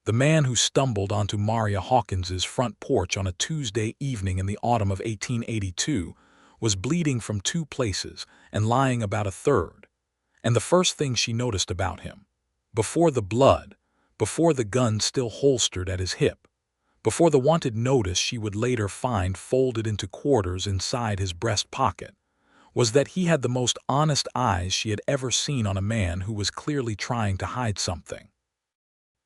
The man who stumbled onto Maria Hawkins's front porch on a Tuesday evening in the autumn of 1882 was bleeding from two places and lying about a third. And the first thing she noticed about him, before the blood, before the gun still holstered at his hip, before the wanted notice she would later find folded into quarters inside his breast pocket, was that he had the most honest eyes she had ever seen on a man who was clearly trying to hide something.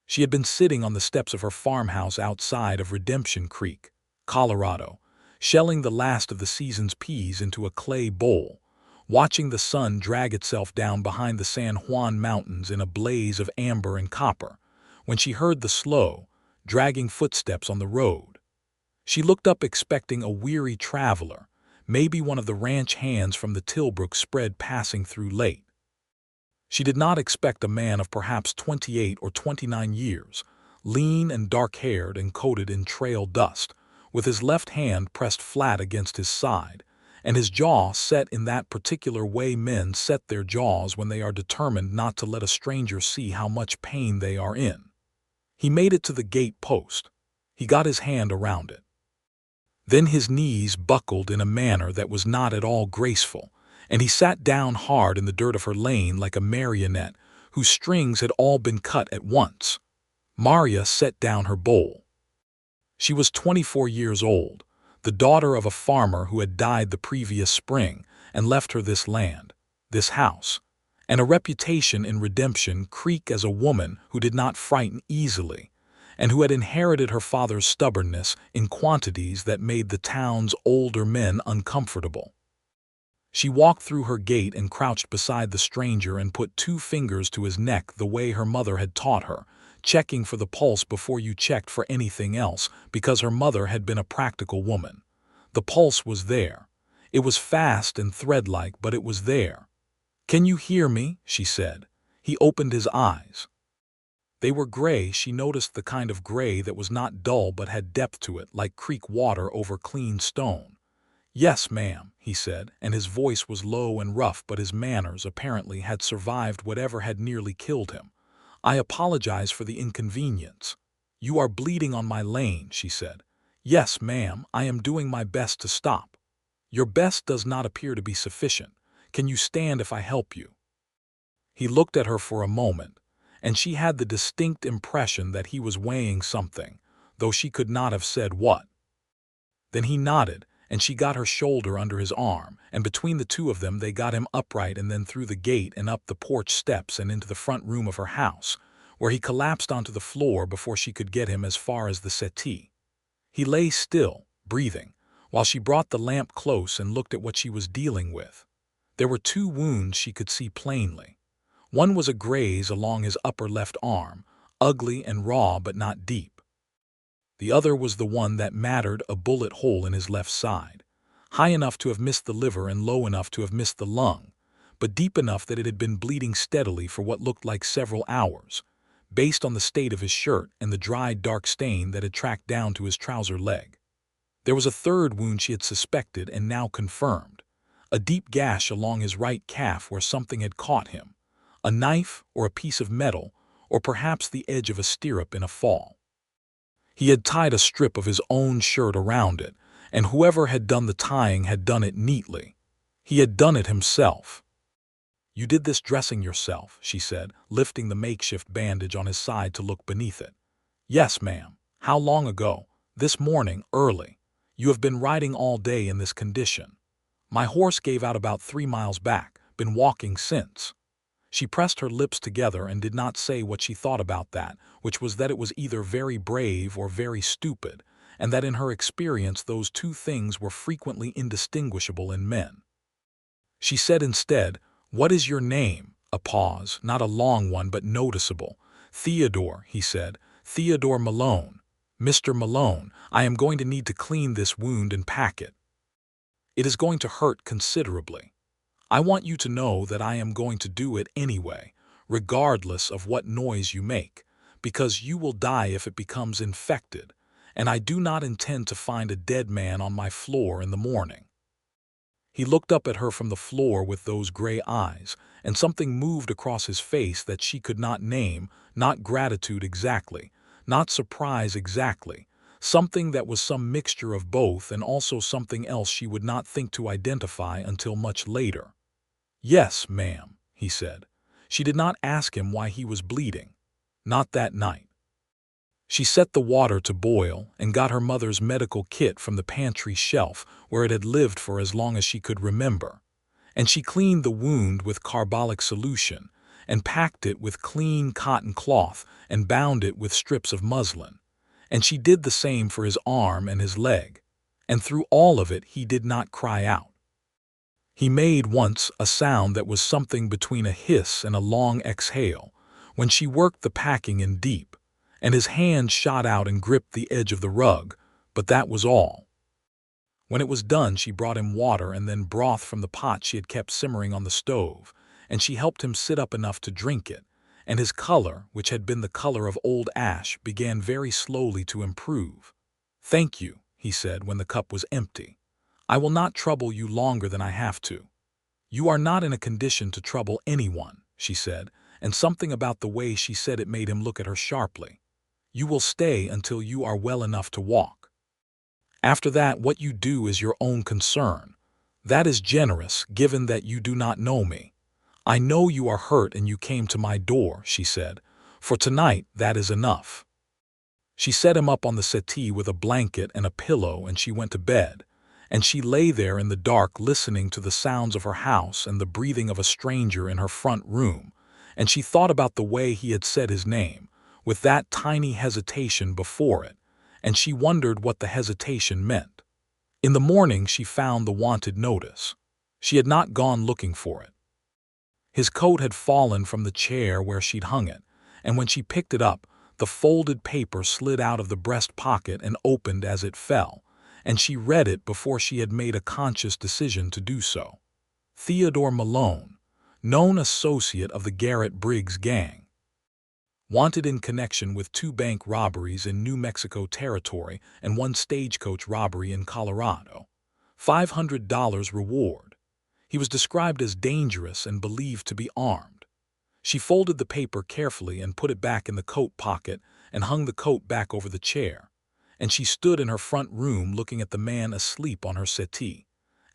She had been sitting on the steps of her farmhouse outside of Redemption Creek, Colorado, shelling the last of the season's peas into a clay bowl, watching the sun drag itself down behind the San Juan Mountains in a blaze of amber and copper, when she heard the slow, dragging footsteps on the road. She looked up expecting a weary traveler, maybe one of the ranch hands from the Tilbrook spread passing through late. She did not expect a man of perhaps 28 or 29 years, lean and dark-haired and coated in trail dust, with his left hand pressed flat against his side, and his jaw set in that particular way men set their jaws when they are determined not to let a stranger see how much pain they are in. He made it to the gate post. He got his hand around it. Then his knees buckled in a manner that was not at all graceful, and he sat down hard in the dirt of her lane like a marionette whose strings had all been cut at once. Maria set down her bowl. She was 24 years old, the daughter of a farmer who had died the previous spring and left her this land, this house, and a reputation in Redemption Creek as a woman who did not frighten easily, and who had inherited her father's stubbornness in quantities that made the town's older men uncomfortable. She walked through her gate and crouched beside the stranger and put 2 fingers to his neck the way her mother had taught her, checking for the pulse before you checked for anything else, because her mother had been a practical woman. The pulse was there. It was fast and thread-like, but it was there. "Can you hear me?" she said. He opened his eyes. They were gray. She noticed the kind of gray that was not dull but had depth to it, like creek water over clean stone. "Yes, ma'am," he said, and his voice was low and rough, but his manners apparently had survived whatever had nearly killed him. "I apologize for the inconvenience." "You are bleeding on my lane," she said. "Yes, ma'am, I am doing my best to stop." "Your best does not appear to be sufficient. Can you stand if I help you?" He looked at her for a moment, and she had the distinct impression that he was weighing something, though she could not have said what. Then he nodded, and she got her shoulder under his arm, and between the two of them they got him upright and then through the gate and up the porch steps and into the front room of her house, where he collapsed onto the floor before she could get him as far as the settee. He lay still, breathing, while she brought the lamp close and looked at what she was dealing with. There were 2 wounds she could see plainly. One was a graze along his upper left arm, ugly and raw but not deep. The other was the one that mattered, a bullet hole in his left side, high enough to have missed the liver and low enough to have missed the lung, but deep enough that it had been bleeding steadily for what looked like several hours, based on the state of his shirt and the dried dark stain that had tracked down to his trouser leg. There was a third wound she had suspected and now confirmed, a deep gash along his right calf where something had caught him, a knife or a piece of metal, or perhaps the edge of a stirrup in a fall. He had tied a strip of his own shirt around it, and whoever had done the tying had done it neatly. He had done it himself. "You did this dressing yourself," she said, lifting the makeshift bandage on his side to look beneath it. "Yes, ma'am." "How long ago?" "This morning, early." "You have been riding all day in this condition." "My horse gave out about 3 miles back. Been walking since." She pressed her lips together and did not say what she thought about that, which was that it was either very brave or very stupid, and that in her experience those 2 things were frequently indistinguishable in men. She said instead, "What is your name?" A pause, not a long one but noticeable. "Theodore," he said. "Theodore Malone." "Mr. Malone, I am going to need to clean this wound and pack it. It is going to hurt considerably. I want you to know that I am going to do it anyway, regardless of what noise you make, because you will die if it becomes infected, and I do not intend to find a dead man on my floor in the morning." He looked up at her from the floor with those gray eyes, and something moved across his face that she could not name, not gratitude exactly, Not surprise exactly, something that was some mixture of both and also something else she would not think to identify until much later. "Yes, ma'am," he said. She did not ask him why he was bleeding. Not that night. She set the water to boil and got her mother's medical kit from the pantry shelf where it had lived for as long as she could remember. And she cleaned the wound with carbolic solution and packed it with clean cotton cloth and bound it with strips of muslin. And she did the same for his arm and his leg. And through all of it he did not cry out. He made once a sound that was something between a hiss and a long exhale when she worked the packing in deep, and his hand shot out and gripped the edge of the rug, but that was all. When it was done, she brought him water and then broth from the pot she had kept simmering on the stove, and she helped him sit up enough to drink it, and his color, which had been the color of old ash, began very slowly to improve. "Thank you," he said when the cup was empty. "I will not trouble you longer than I have to." "You are not in a condition to trouble anyone," she said, and something about the way she said it made him look at her sharply. "You will stay until you are well enough to walk. After that, what you do is your own concern. That is generous, given that you do not know me. I know you are hurt and you came to my door," she said. "For tonight, that is enough." She set him up on the settee with a blanket and a pillow, and she went to bed. And she lay there in the dark listening to the sounds of her house and the breathing of a stranger in her front room, and she thought about the way he had said his name, with that tiny hesitation before it, and she wondered what the hesitation meant. In the morning she found the wanted notice. She had not gone looking for it. His coat had fallen from the chair where she'd hung it, and when she picked it up, the folded paper slid out of the breast pocket and opened as it fell, and she read it before she had made a conscious decision to do so. Theodore Malone, known associate of the Garrett Briggs gang. Wanted in connection with 2 bank robberies in New Mexico Territory and 1 stagecoach robbery in Colorado. $500 reward. He was described as dangerous and believed to be armed. She folded the paper carefully and put it back in the coat pocket and hung the coat back over the chair. And she stood in her front room looking at the man asleep on her settee,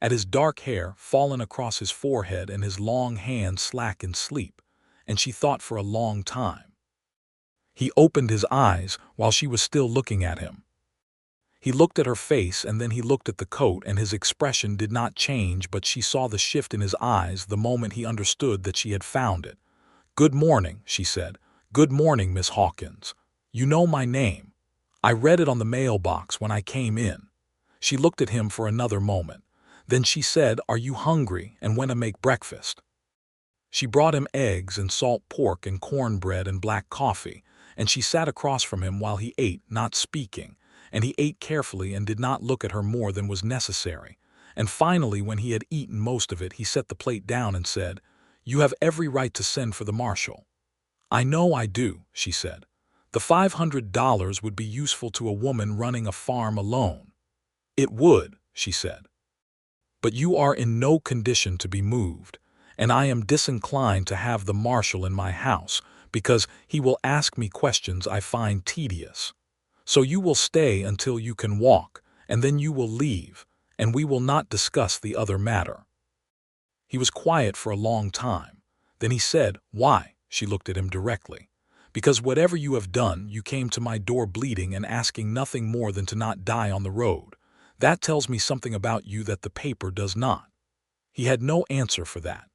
at his dark hair fallen across his forehead and his long hands slack in sleep, and she thought for a long time. He opened his eyes while she was still looking at him. He looked at her face and then he looked at the coat, and his expression did not change, but she saw the shift in his eyes the moment he understood that she had found it. "Good morning," she said. "Good morning, Miss Hawkins. You know my name. I read it on the mailbox when I came in." She looked at him for another moment. Then she said, "Are you hungry, and when to make breakfast?" She brought him eggs and salt pork and cornbread and black coffee, and she sat across from him while he ate, not speaking, and he ate carefully and did not look at her more than was necessary. And finally, when he had eaten most of it, he set the plate down and said, "You have every right to send for the marshal." "I know I do," she said. "The $500 would be useful to a woman running a farm alone." "It would," she said. "But you are in no condition to be moved, and I am disinclined to have the marshal in my house because he will ask me questions I find tedious. So you will stay until you can walk, and then you will leave, and we will not discuss the other matter." He was quiet for a long time. Then he said, "Why?" She looked at him directly. "Because whatever you have done, you came to my door bleeding and asking nothing more than to not die on the road. That tells me something about you that the paper does not." He had no answer for that.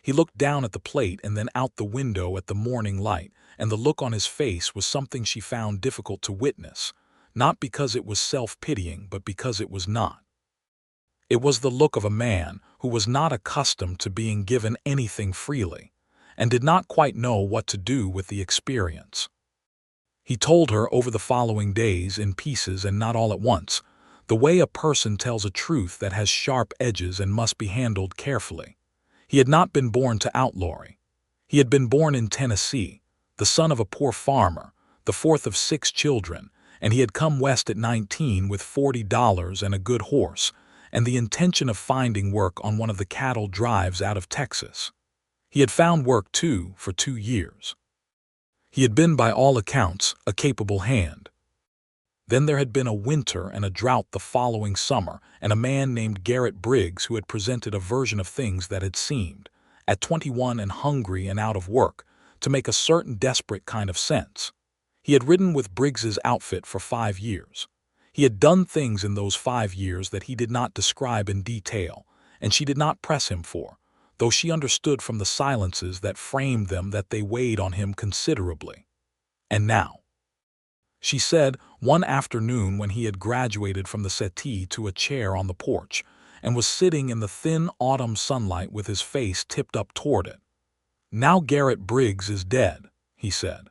He looked down at the plate and then out the window at the morning light, and the look on his face was something she found difficult to witness, not because it was self-pitying, but because it was not. It was the look of a man who was not accustomed to being given anything freely, and did not quite know what to do with the experience. He told her over the following days, in pieces and not all at once, the way a person tells a truth that has sharp edges and must be handled carefully. He had not been born to outlawry. He had been born in Tennessee, the son of a poor farmer, the 4th of 6 children, and he had come west at 19 with $40 and a good horse, and the intention of finding work on one of the cattle drives out of Texas. He had found work, too, for 2 years. He had been, by all accounts, a capable hand. Then there had been a winter and a drought the following summer, and a man named Garrett Briggs who had presented a version of things that had seemed, at 21 and hungry and out of work, to make a certain desperate kind of sense. He had ridden with Briggs's outfit for 5 years. He had done things in those 5 years that he did not describe in detail, and she did not press him for, though she understood from the silences that framed them that they weighed on him considerably. And now, she said, one afternoon when he had graduated from the settee to a chair on the porch, and was sitting in the thin autumn sunlight with his face tipped up toward it. "Now Garrett Briggs is dead," he said.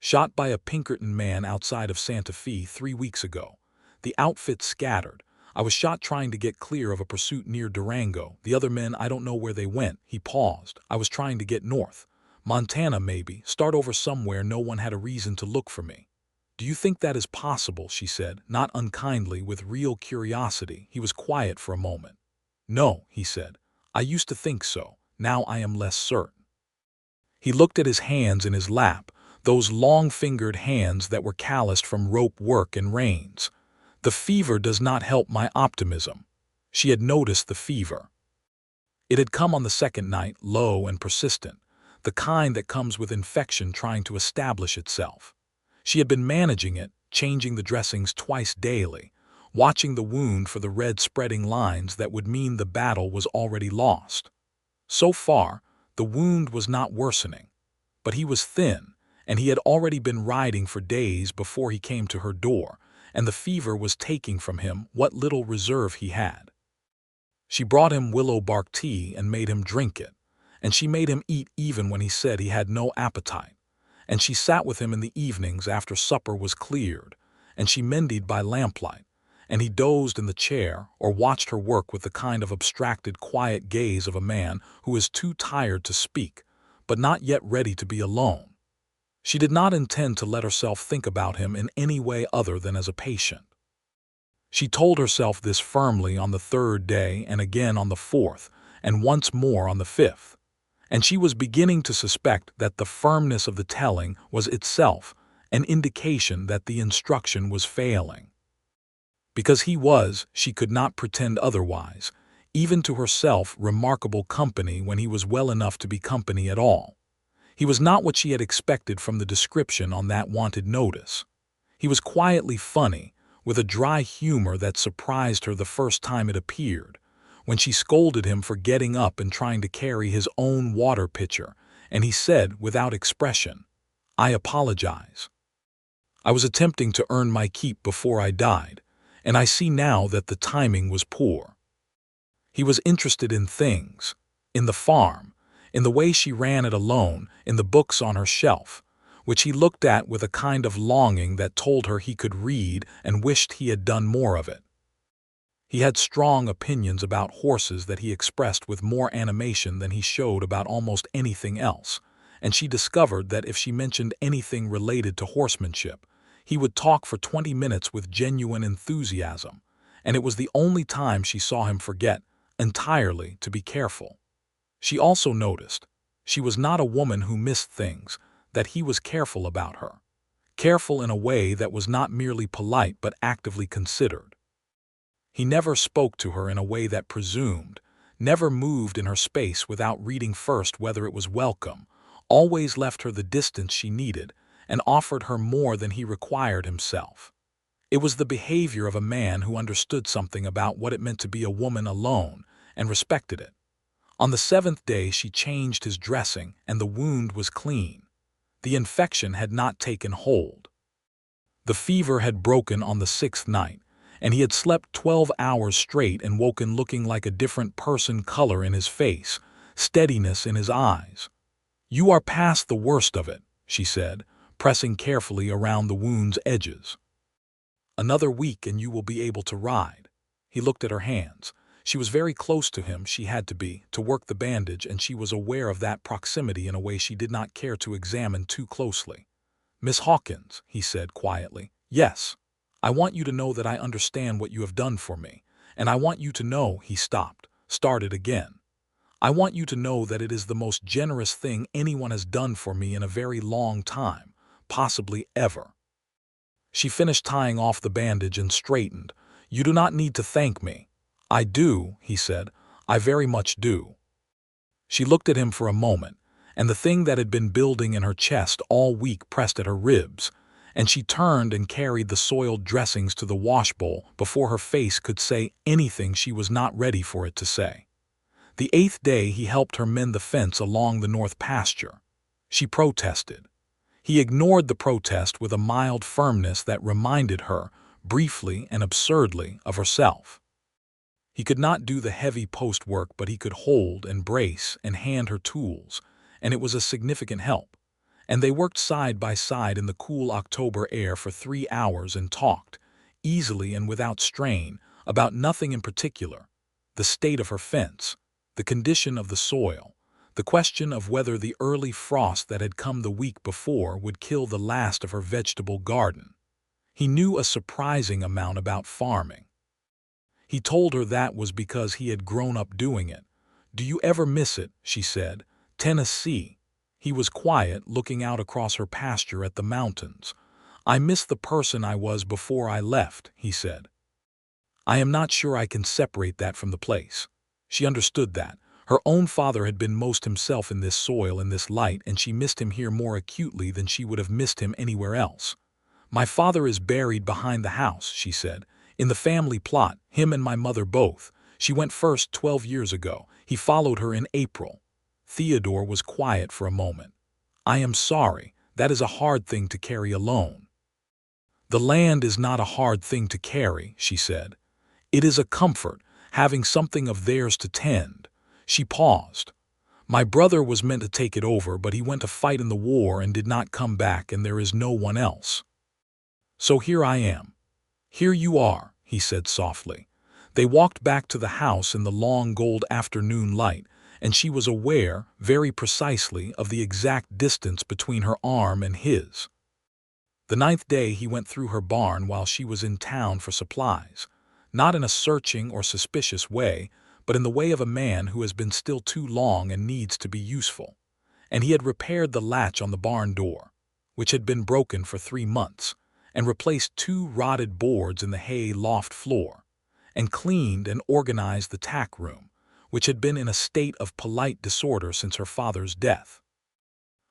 "Shot by a Pinkerton man outside of Santa Fe 3 weeks ago. The outfit scattered. I was shot trying to get clear of a pursuit near Durango. The other men, I don't know where they went." He paused. "I was trying to get north. Montana, maybe. Start over somewhere no one had a reason to look for me." "Do you think that is possible?" she said, not unkindly, with real curiosity. He was quiet for a moment. "No," he said. "I used to think so. Now I am less certain." He looked at his hands in his lap, those long-fingered hands that were calloused from rope work and reins. "The fever does not help my optimism." She had noticed the fever. It had come on the second night, low and persistent, the kind that comes with infection trying to establish itself. She had been managing it, changing the dressings twice daily, watching the wound for the red spreading lines that would mean the battle was already lost. So far, the wound was not worsening, but he was thin, and he had already been riding for days before he came to her door, and the fever was taking from him what little reserve he had. She brought him willow bark tea and made him drink it, and she made him eat even when he said he had no appetite. And she sat with him in the evenings after supper was cleared, and she mended by lamplight, and he dozed in the chair or watched her work with the kind of abstracted, quiet gaze of a man who is too tired to speak, but not yet ready to be alone. She did not intend to let herself think about him in any way other than as a patient. She told herself this firmly on the 3rd day and again on the 4th, and once more on the 5th. And she was beginning to suspect that the firmness of the telling was itself an indication that the instruction was failing. Because he was, she could not pretend otherwise, even to herself, remarkable company when he was well enough to be company at all. He was not what she had expected from the description on that wanted notice. He was quietly funny, with a dry humor that surprised her the first time it appeared, when she scolded him for getting up and trying to carry his own water pitcher, and he said, without expression, "I apologize. I was attempting to earn my keep before I died, and I see now that the timing was poor." He was interested in things, in the farm, in the way she ran it alone, in the books on her shelf, which he looked at with a kind of longing that told her he could read and wished he had done more of it. He had strong opinions about horses that he expressed with more animation than he showed about almost anything else, and she discovered that if she mentioned anything related to horsemanship, he would talk for 20 minutes with genuine enthusiasm, and it was the only time she saw him forget entirely to be careful. She also noticed she was not a woman who missed things, that he was careful about her, careful in a way that was not merely polite but actively considered. He never spoke to her in a way that presumed, never moved in her space without reading first whether it was welcome, always left her the distance she needed, and offered her more than he required himself. It was the behavior of a man who understood something about what it meant to be a woman alone, and respected it. On the 7th day she changed his dressing, and the wound was clean. The infection had not taken hold. The fever had broken on the 6th night, and he had slept 12 hours straight and woken looking like a different person, color in his face, steadiness in his eyes. "You are past the worst of it," she said, pressing carefully around the wound's edges. "Another week and you will be able to ride." He looked at her hands. She was very close to him, she had to be, to work the bandage, and she was aware of that proximity in a way she did not care to examine too closely. "Miss Hawkins," he said quietly. "Yes. I want you to know that I understand what you have done for me, and I want you to know," he stopped, started again. I want you to know that it is the most generous thing anyone has done for me in a very long time, possibly ever." She finished tying off the bandage and straightened. "You do not need to thank me." "I do," he said. "I very much do." She looked at him for a moment, and the thing that had been building in her chest all week pressed at her ribs, and she turned and carried the soiled dressings to the washbowl before her face could say anything she was not ready for it to say. The 8th day he helped her mend the fence along the north pasture. She protested. He ignored the protest with a mild firmness that reminded her, briefly and absurdly, of herself. He could not do the heavy post work, but he could hold and brace and hand her tools, and it was a significant help. And they worked side by side in the cool October air for 3 hours and talked, easily and without strain, about nothing in particular: the state of her fence, the condition of the soil, the question of whether the early frost that had come the week before would kill the last of her vegetable garden. He knew a surprising amount about farming. He told her that was because he had grown up doing it. "Do you ever miss it?" she said. "Tennessee." He was quiet, looking out across her pasture at the mountains. "I miss the person I was before I left," he said. "I am not sure I can separate that from the place." She understood that. Her own father had been most himself in this soil, in this light, and she missed him here more acutely than she would have missed him anywhere else. "My father is buried behind the house," she said, "in the family plot, him and my mother both. She went first 12 years ago. He followed her in April." Theodore was quiet for a moment. "I am sorry. That is a hard thing to carry alone." "The land is not a hard thing to carry," she said. "It is a comfort, having something of theirs to tend." She paused. "My brother was meant to take it over, but he went to fight in the war and did not come back, and there is no one else. So here I am." "Here you are," he said softly. They walked back to the house in the long gold afternoon light, and she was aware, very precisely, of the exact distance between her arm and his. The 9th day he went through her barn while she was in town for supplies, not in a searching or suspicious way, but in the way of a man who has been still too long and needs to be useful. And he had repaired the latch on the barn door, which had been broken for 3 months, and replaced 2 rotted boards in the hay loft floor, and cleaned and organized the tack room, which had been in a state of polite disorder since her father's death.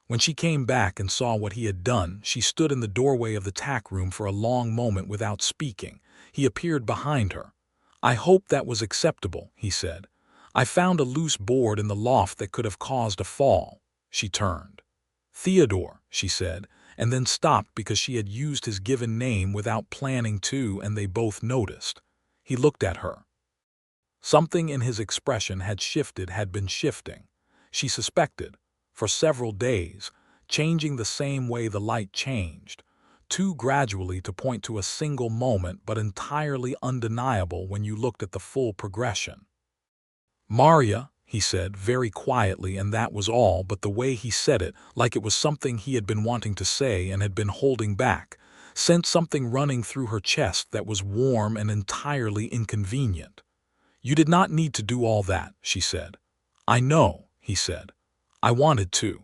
When she came back and saw what he had done, she stood in the doorway of the tack room for a long moment without speaking. He appeared behind her. "I hope that was acceptable," he said. "I found a loose board in the loft that could have caused a fall." She turned. "Theodore," she said, and then stopped because she had used his given name without planning to, and they both noticed. He looked at her. Something in his expression had been shifting. She suspected, for several days, changing the same way the light changed, too gradually to point to a single moment, but entirely undeniable when you looked at the full progression. "Maria," he said very quietly, and that was all, but the way he said it, like it was something he had been wanting to say and had been holding back, sent something running through her chest that was warm and entirely inconvenient. "You did not need to do all that," she said. "I know," he said. "I wanted to."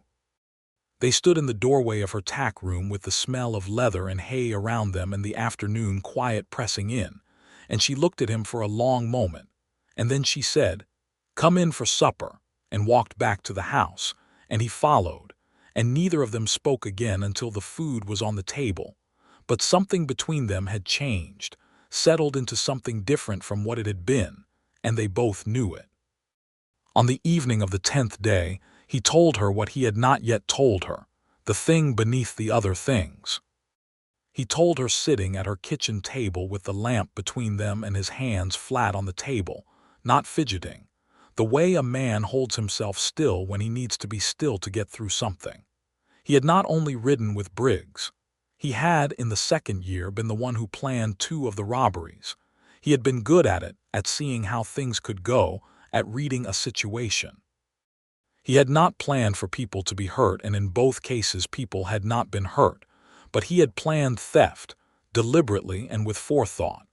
They stood in the doorway of her tack room with the smell of leather and hay around them and the afternoon quiet pressing in, and she looked at him for a long moment, and then she said, "Come in for supper," and walked back to the house, and he followed, and neither of them spoke again until the food was on the table. But something between them had changed, settled into something different from what it had been, and they both knew it. On the evening of the 10th day, he told her what he had not yet told her, the thing beneath the other things. He told her sitting at her kitchen table with the lamp between them and his hands flat on the table, not fidgeting, the way a man holds himself still when he needs to be still to get through something. He had not only ridden with Briggs. He had, in the 2nd year, been the one who planned 2 of the robberies. He had been good at it, at seeing how things could go, at reading a situation. He had not planned for people to be hurt, and in both cases people had not been hurt, but he had planned theft, deliberately and with forethought,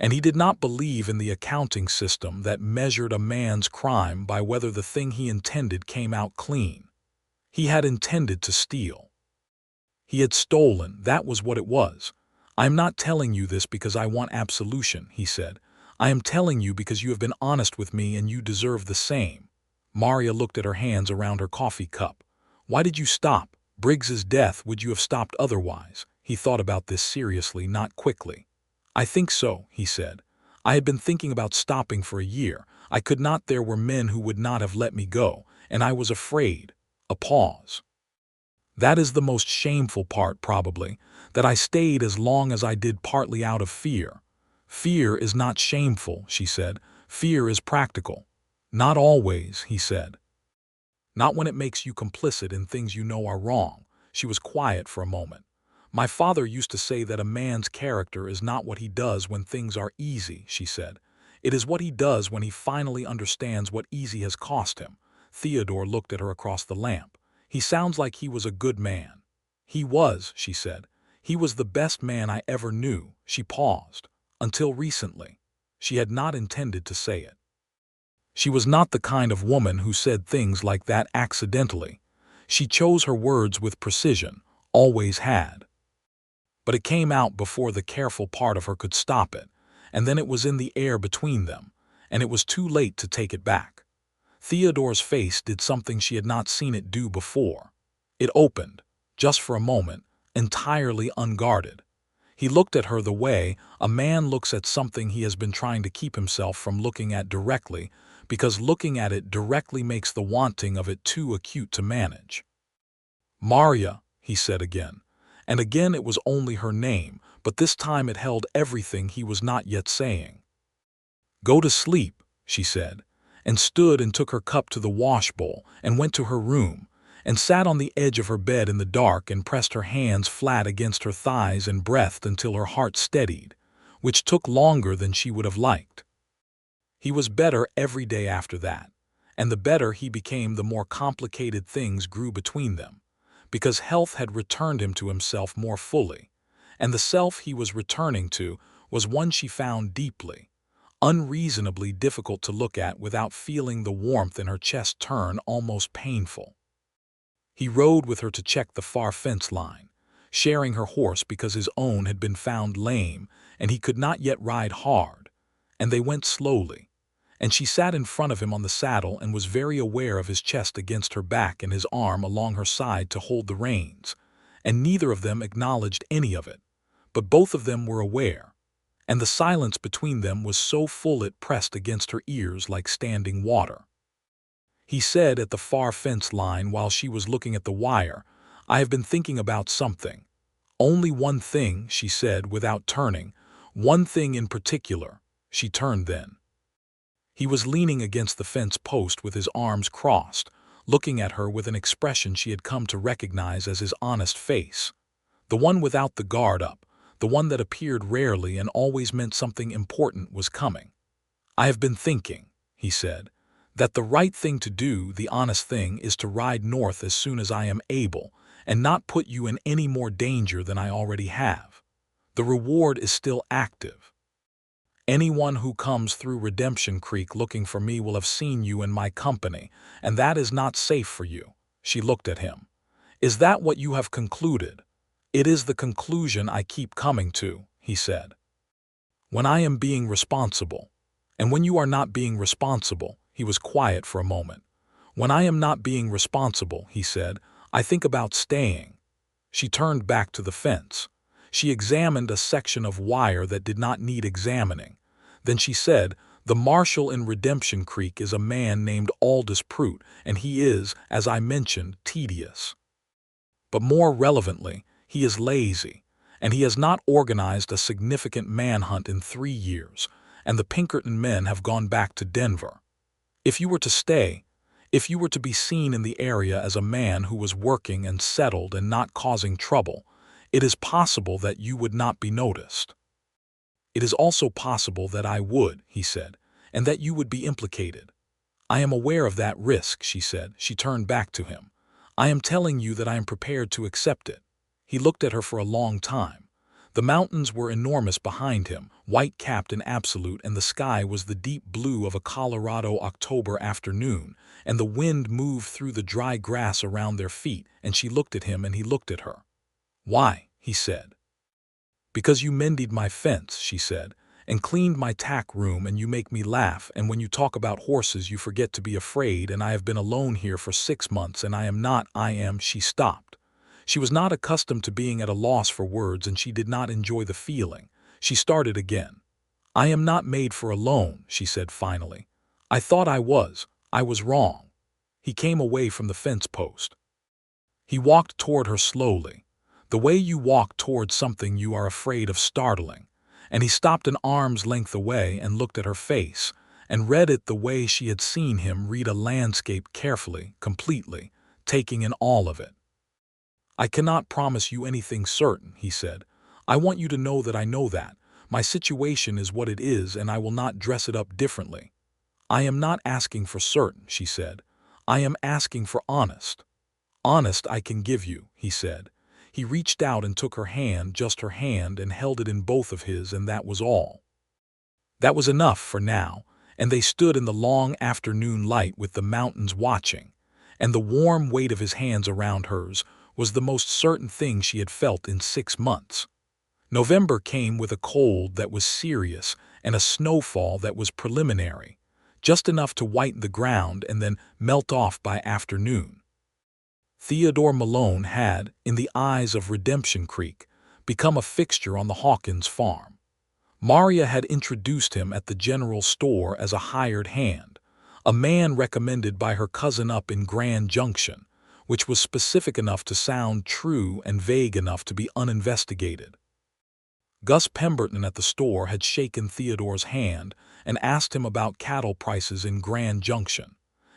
And he did not believe in the accounting system that measured a man's crime by whether the thing he intended came out clean. He had intended to steal. He had stolen, that was what it was. "I am not telling you this because I want absolution," he said. "I am telling you because you have been honest with me and you deserve the same." Maria looked at her hands around her coffee cup. "Why did you stop? Briggs's death, would you have stopped otherwise?" He thought about this seriously, not quickly. "I think so," he said. "I had been thinking about stopping for a year. I could not. There were men who would not have let me go, and I was afraid." A pause. "That is the most shameful part, probably, that I stayed as long as I did, partly out of fear." "Fear is not shameful," she said. "Fear is practical." "Not always," he said. "Not when it makes you complicit in things you know are wrong." She was quiet for a moment. "My father used to say that a man's character is not what he does when things are easy," she said. "It is what he does when he finally understands what easy has cost him." Theodore looked at her across the lamp. "He sounds like he was a good man." "He was," she said. "He was the best man I ever knew." She paused. "Until recently." She had not intended to say it. She was not the kind of woman who said things like that accidentally. She chose her words with precision, always had. But it came out before the careful part of her could stop it, and then it was in the air between them, and it was too late to take it back. Theodore's face did something she had not seen it do before. It opened, just for a moment, entirely unguarded. He looked at her the way a man looks at something he has been trying to keep himself from looking at directly, because looking at it directly makes the wanting of it too acute to manage. "Maria," he said again. And again it was only her name, but this time it held everything he was not yet saying. "Go to sleep," she said, and stood and took her cup to the washbowl and went to her room, and sat on the edge of her bed in the dark and pressed her hands flat against her thighs and breathed until her heart steadied, which took longer than she would have liked. He was better every day after that, and the better he became the more complicated things grew between them, because health had returned him to himself more fully, and the self he was returning to was one she found deeply, unreasonably difficult to look at without feeling the warmth in her chest turn almost painful. He rode with her to check the far fence line, sharing her horse because his own had been found lame and he could not yet ride hard, and they went slowly, and she sat in front of him on the saddle and was very aware of his chest against her back and his arm along her side to hold the reins, and neither of them acknowledged any of it, but both of them were aware, and the silence between them was so full it pressed against her ears like standing water. He said at the far fence line while she was looking at the wire, "I have been thinking about something." "Only one thing," she said without turning. "One thing in particular." She turned then. He was leaning against the fence post with his arms crossed, looking at her with an expression she had come to recognize as his honest face. The one without the guard up, the one that appeared rarely and always meant something important was coming. "I have been thinking," he said, "that the right thing to do, the honest thing, is to ride north as soon as I am able, and not put you in any more danger than I already have. The reward is still active. Anyone who comes through Redemption Creek looking for me will have seen you in my company, and that is not safe for you." She looked at him. "Is that what you have concluded?" "It is the conclusion I keep coming to," he said. "When I am being responsible. And when you are not being responsible." He was quiet for a moment. "When I am not being responsible," he said, "I think about staying." She turned back to the fence. She examined a section of wire that did not need examining. Then she said, "The marshal in Redemption Creek is a man named Aldous Prout, and he is, as I mentioned, tedious. But more relevantly, he is lazy, and he has not organized a significant manhunt in 3 years, and the Pinkerton men have gone back to Denver. If you were to stay, if you were to be seen in the area as a man who was working and settled and not causing trouble, it is possible that you would not be noticed. It is also possible that I would," he said, "and that you would be implicated." "I am aware of that risk," she said. She turned back to him. "I am telling you that I am prepared to accept it." He looked at her for a long time. The mountains were enormous behind him, white-capped and absolute, and the sky was the deep blue of a Colorado October afternoon, and the wind moved through the dry grass around their feet, and she looked at him and he looked at her. "Why?" he said. "Because you mended my fence," she said, "and cleaned my tack room, and you make me laugh, and when you talk about horses you forget to be afraid, and I have been alone here for 6 months, and I am." She stopped. She was not accustomed to being at a loss for words, and she did not enjoy the feeling. She started again. "I am not made for alone," she said finally. "I thought I was. I was wrong." He came away from the fence post. He walked toward her slowly, the way you walk toward something you are afraid of startling, and he stopped an arm's length away and looked at her face, and read it the way she had seen him read a landscape, carefully, completely, taking in all of it. "I cannot promise you anything certain," he said. "I want you to know that I know that. My situation is what it is, and I will not dress it up differently." "I am not asking for certain," she said. "I am asking for honest." "Honest I can give you," he said. He reached out and took her hand, just her hand, and held it in both of his, and that was all. That was enough for now, and they stood in the long afternoon light with the mountains watching, and the warm weight of his hands around hers was the most certain thing she had felt in 6 months. November came with a cold that was serious and a snowfall that was preliminary, just enough to whiten the ground and then melt off by afternoon. Theodore Malone had, in the eyes of Redemption Creek, become a fixture on the Hawkins farm. Maria had introduced him at the general store as a hired hand, a man recommended by her cousin up in Grand Junction, which was specific enough to sound true and vague enough to be uninvestigated. Gus Pemberton at the store had shaken Theodore's hand and asked him about cattle prices in Grand Junction,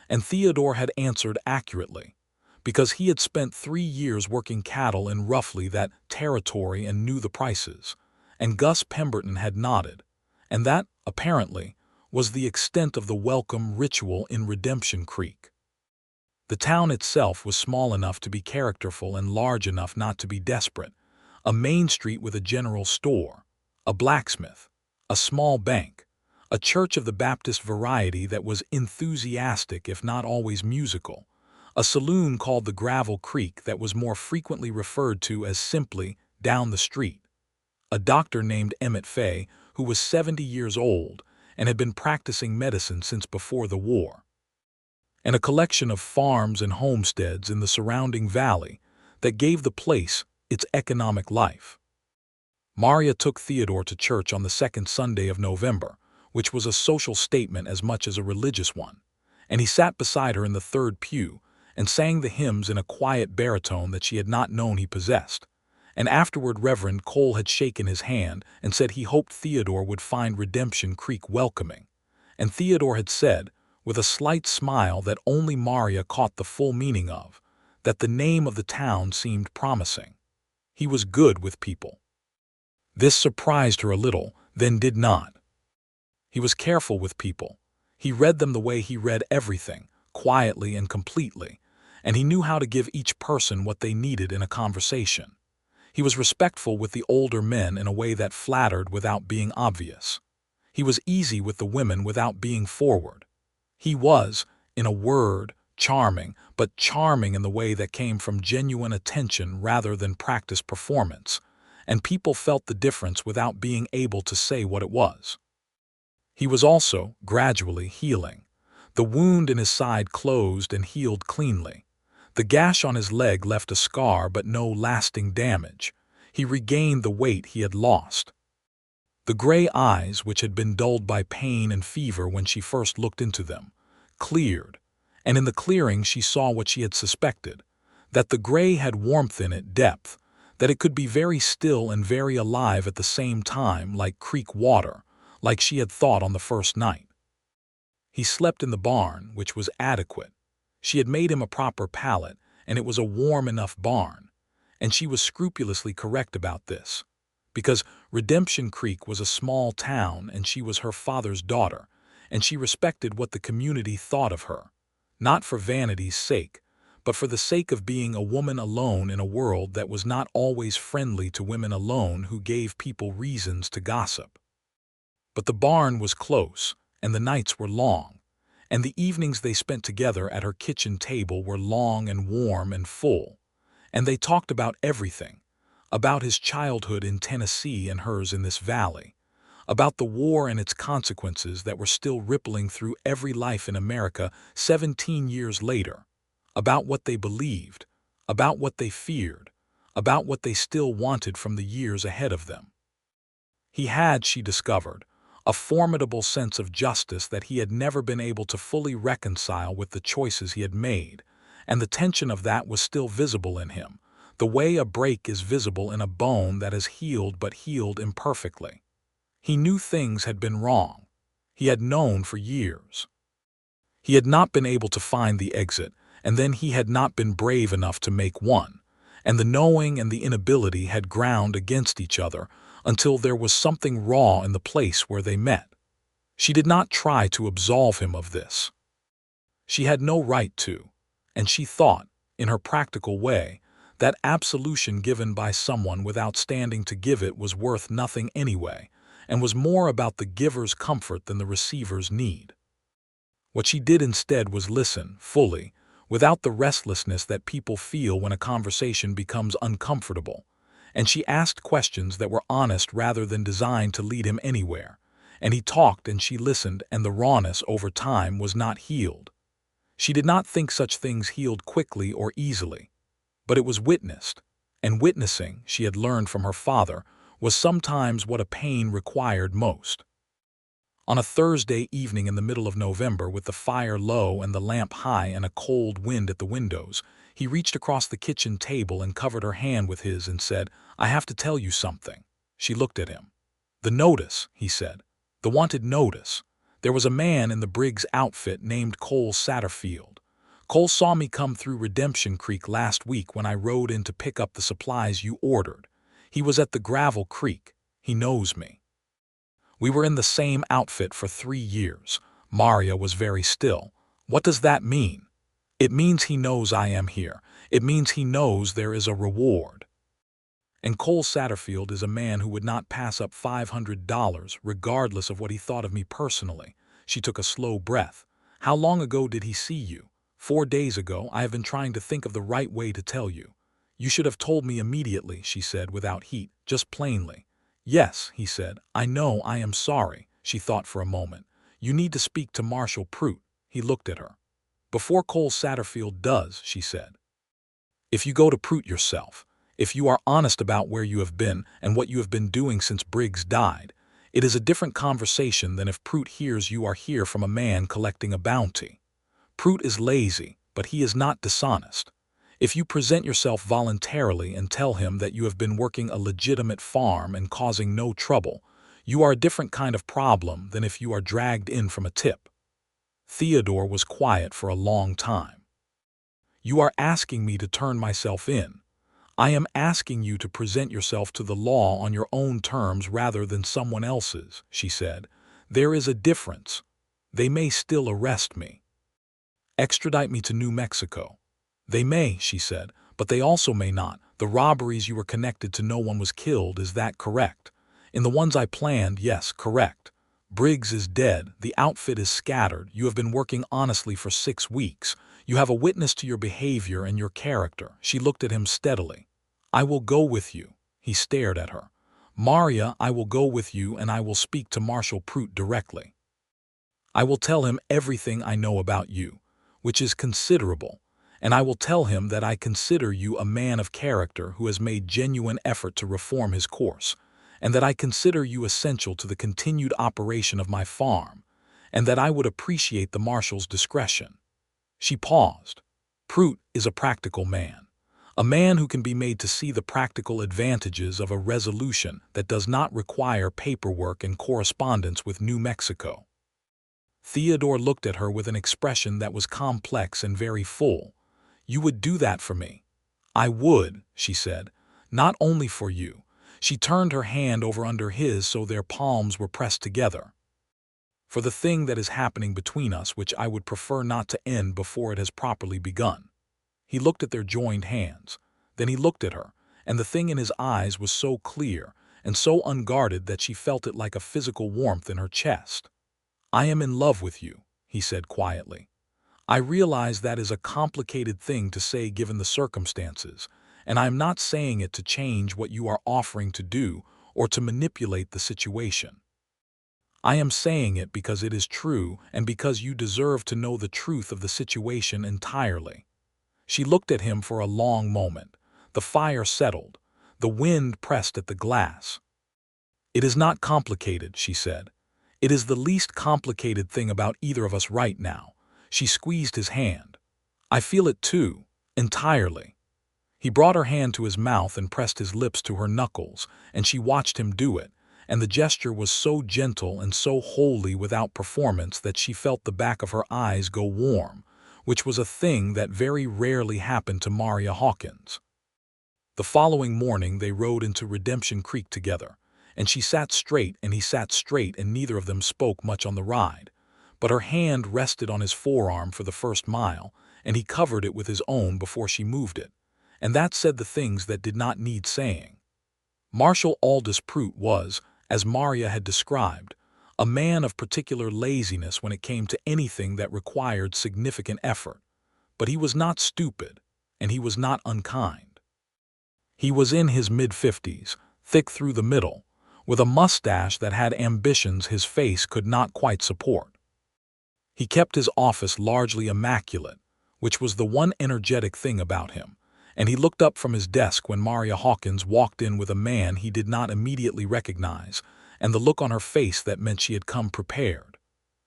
and Theodore had answered accurately, because he had spent 3 years working cattle in roughly that territory and knew the prices, and Gus Pemberton had nodded, and that, apparently, was the extent of the welcome ritual in Redemption Creek. The town itself was small enough to be characterful and large enough not to be desperate. A main street with a general store, a blacksmith, a small bank, a church of the Baptist variety that was enthusiastic if not always musical, a saloon called the Gravel Creek that was more frequently referred to as simply down the street, a doctor named Emmett Fay who was 70 years old and had been practicing medicine since before the war, and a collection of farms and homesteads in the surrounding valley that gave the place its economic life. Maria took Theodore to church on the second Sunday of November, which was a social statement as much as a religious one, and he sat beside her in the third pew and sang the hymns in a quiet baritone that she had not known he possessed. And afterward Reverend Cole had shaken his hand and said he hoped Theodore would find Redemption Creek welcoming, and Theodore had said, with a slight smile that only Maria caught the full meaning of, that the name of the town seemed promising. He was good with people. This surprised her a little, then did not. He was careful with people. He read them the way he read everything, quietly and completely, and he knew how to give each person what they needed in a conversation. He was respectful with the older men in a way that flattered without being obvious. He was easy with the women without being forward. He was, in a word, charming, but charming in the way that came from genuine attention rather than practiced performance, and people felt the difference without being able to say what it was. He was also, gradually, healing. The wound in his side closed and healed cleanly. The gash on his leg left a scar but no lasting damage. He regained the weight he had lost. The gray eyes, which had been dulled by pain and fever when she first looked into them, cleared, and in the clearing she saw what she had suspected, that the gray had warmth in it, depth, that it could be very still and very alive at the same time, like creek water, like she had thought on the first night. He slept in the barn, which was adequate. She had made him a proper pallet, and it was a warm enough barn, and she was scrupulously correct about this, because Redemption Creek was a small town and she was her father's daughter, and she respected what the community thought of her, not for vanity's sake, but for the sake of being a woman alone in a world that was not always friendly to women alone who gave people reasons to gossip. But the barn was close, and the nights were long, and the evenings they spent together at her kitchen table were long and warm and full, and they talked about everything, about his childhood in Tennessee and hers in this valley, about the war and its consequences that were still rippling through every life in America 17 years later, about what they believed, about what they feared, about what they still wanted from the years ahead of them. He had, she discovered, a formidable sense of justice that he had never been able to fully reconcile with the choices he had made, and the tension of that was still visible in him, the way a break is visible in a bone that has healed but healed imperfectly. He knew things had been wrong. He had known for years. He had not been able to find the exit, and then he had not been brave enough to make one, and the knowing and the inability had ground against each other until there was something raw in the place where they met. She did not try to absolve him of this. She had no right to, and she thought, in her practical way, that absolution given by someone without standing to give it was worth nothing anyway, and was more about the giver's comfort than the receiver's need. What she did instead was listen, fully, without the restlessness that people feel when a conversation becomes uncomfortable, and she asked questions that were honest rather than designed to lead him anywhere, and he talked and she listened, and the rawness over time was not healed. She did not think such things healed quickly or easily, but it was witnessed, and witnessing, she had learned from her father, was sometimes what a pain required most. On a Thursday evening in the middle of November, with the fire low and the lamp high and a cold wind at the windows, he reached across the kitchen table and covered her hand with his and said, "I have to tell you something." She looked at him. "The notice," he said. "The wanted notice. There was a man in the Briggs outfit named Cole Satterfield. Cole saw me come through Redemption Creek last week when I rode in to pick up the supplies you ordered. He was at the Gravel Creek. He knows me. We were in the same outfit for 3 years. Maria was very still. What does that mean? It means he knows I am here. It means he knows there is a reward. And Cole Satterfield is a man who would not pass up $500 regardless of what he thought of me personally." She took a slow breath. "How long ago did he see you?" 4 days ago. I have been trying to think of the right way to tell you." "You should have told me immediately," she said without heat, just plainly. "Yes," he said. "I know, I am sorry." She thought for a moment. "You need to speak to Marshal Prout." He looked at her. "Before Cole Satterfield does," she said. "If you go to Prout yourself, if you are honest about where you have been and what you have been doing since Briggs died, it is a different conversation than if Prout hears you are here from a man collecting a bounty. Prout is lazy, but he is not dishonest. If you present yourself voluntarily and tell him that you have been working a legitimate farm and causing no trouble, you are a different kind of problem than if you are dragged in from a tip." Theodore was quiet for a long time. "You are asking me to turn myself in. I am asking you to present yourself to the law on your own terms rather than someone else's," she said. "There is a difference. They may still arrest me. Extradite me to New Mexico. They may," she said, "but they also may not. The robberies you were connected to, no one was killed, is that correct? In the ones I planned, yes, correct. Briggs is dead, the outfit is scattered, you have been working honestly for 6 weeks. You have a witness to your behavior and your character." She looked at him steadily. "I will go with you." He stared at her. "Maria, I will go with you and I will speak to Marshal Prout directly. I will tell him everything I know about you, which is considerable, and I will tell him that I consider you a man of character who has made genuine effort to reform his course, and that I consider you essential to the continued operation of my farm, and that I would appreciate the marshal's discretion." She paused. "Prout is a practical man, a man who can be made to see the practical advantages of a resolution that does not require paperwork and correspondence with New Mexico." Theodore looked at her with an expression that was complex and very full. "You would do that for me?" "I would," she said. "Not only for you." She turned her hand over under his so their palms were pressed together. "For the thing that is happening between us, which I would prefer not to end before it has properly begun." He looked at their joined hands. Then he looked at her, and the thing in his eyes was so clear and so unguarded that she felt it like a physical warmth in her chest. "I am in love with you," he said quietly. "I realize that is a complicated thing to say given the circumstances, and I am not saying it to change what you are offering to do or to manipulate the situation. I am saying it because it is true and because you deserve to know the truth of the situation entirely." She looked at him for a long moment. The fire settled. The wind pressed at the glass. "It is not complicated," she said. "It is the least complicated thing about either of us right now." She squeezed his hand. "I feel it too, entirely." He brought her hand to his mouth and pressed his lips to her knuckles, and she watched him do it, and the gesture was so gentle and so wholly without performance that she felt the back of her eyes go warm, which was a thing that very rarely happened to Maria Hawkins. The following morning they rode into Redemption Creek together, and she sat straight and he sat straight and neither of them spoke much on the ride, but her hand rested on his forearm for the first mile, and he covered it with his own before she moved it, and that said the things that did not need saying. Marshal Aldous Prute was, as Maria had described, a man of particular laziness when it came to anything that required significant effort, but he was not stupid, and he was not unkind. He was in his mid-50s, thick through the middle, with a mustache that had ambitions his face could not quite support. He kept his office largely immaculate, which was the one energetic thing about him, and he looked up from his desk when Maria Hawkins walked in with a man he did not immediately recognize, and the look on her face that meant she had come prepared.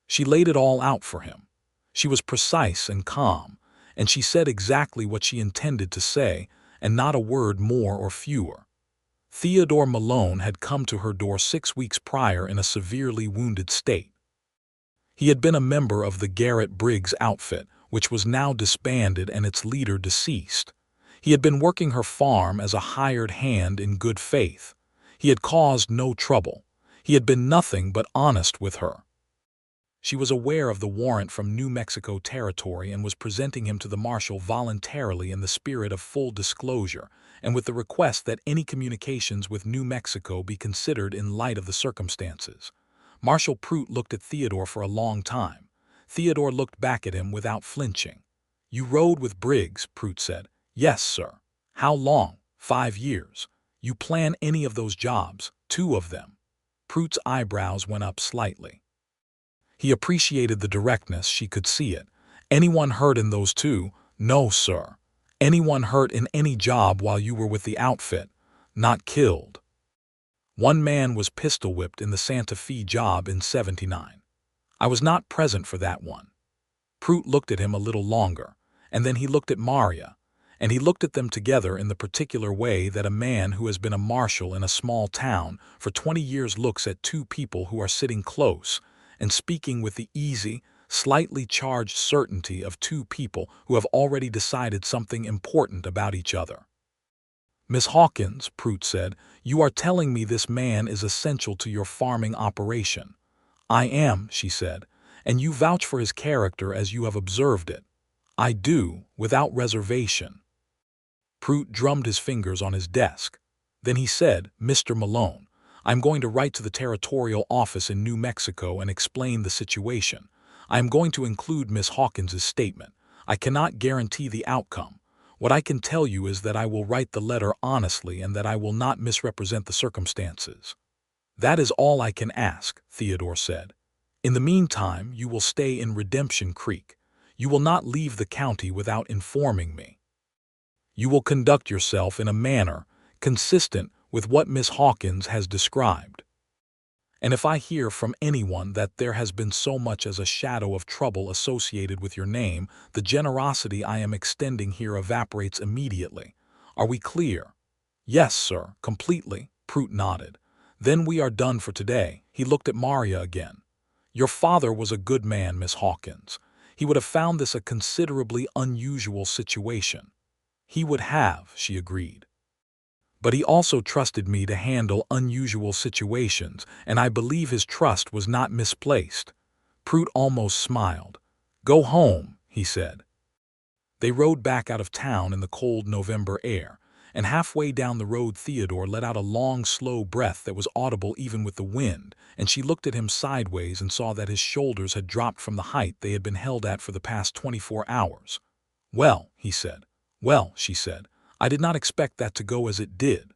She laid it all out for him. She was precise and calm, and she said exactly what she intended to say, and not a word more or fewer. Theodore Malone had come to her door 6 weeks prior in a severely wounded state. He had been a member of the Garrett Briggs outfit, which was now disbanded and its leader deceased. He had been working her farm as a hired hand in good faith. He had caused no trouble. He had been nothing but honest with her. She was aware of the warrant from New Mexico Territory and was presenting him to the marshal voluntarily in the spirit of full disclosure and with the request that any communications with New Mexico be considered in light of the circumstances. Marshal Prute looked at Theodore for a long time. Theodore looked back at him without flinching. "You rode with Briggs," Prute said. "Yes, sir." "How long?" 5 years. "You plan any of those jobs?" 2 of them. Prute's eyebrows went up slightly. He appreciated the directness, she could see it. "Anyone hurt in those 2? "No, sir." "Anyone hurt in any job while you were with the outfit?" "Not killed." "One man was pistol-whipped in the Santa Fe job in '79. I was not present for that one." Prute looked at him a little longer, and then he looked at Maria, and he looked at them together in the particular way that a man who has been a marshal in a small town for 20 years looks at 2 people who are sitting close and speaking with the easy, slightly charged certainty of 2 people who have already decided something important about each other. "Miss Hawkins," Prute said, "you are telling me this man is essential to your farming operation." "I am," she said, "and you vouch for his character as you have observed it." "I do, without reservation." Prute drummed his fingers on his desk. Then he said, "Mr. Malone, I am going to write to the territorial office in New Mexico and explain the situation. I am going to include Miss Hawkins's statement. I cannot guarantee the outcome. What I can tell you is that I will write the letter honestly and that I will not misrepresent the circumstances." "That is all I can ask," Theodore said. "In the meantime, you will stay in Redemption Creek. You will not leave the county without informing me. You will conduct yourself in a manner consistent with what Miss Hawkins has described. And if I hear from anyone that there has been so much as a shadow of trouble associated with your name, the generosity I am extending here evaporates immediately. Are we clear?" "Yes, sir, completely," Prute nodded. "Then we are done for today." He looked at Maria again. "Your father was a good man, Miss Hawkins. He would have found this a considerably unusual situation." "He would have," she agreed. "But he also trusted me to handle unusual situations, and I believe his trust was not misplaced." Prute almost smiled. "Go home," he said. They rode back out of town in the cold November air, and halfway down the road Theodore let out a long, slow breath that was audible even with the wind, and she looked at him sideways and saw that his shoulders had dropped from the height they had been held at for the past 24 hours. "Well," he said. "Well," she said, "I did not expect that to go as it did."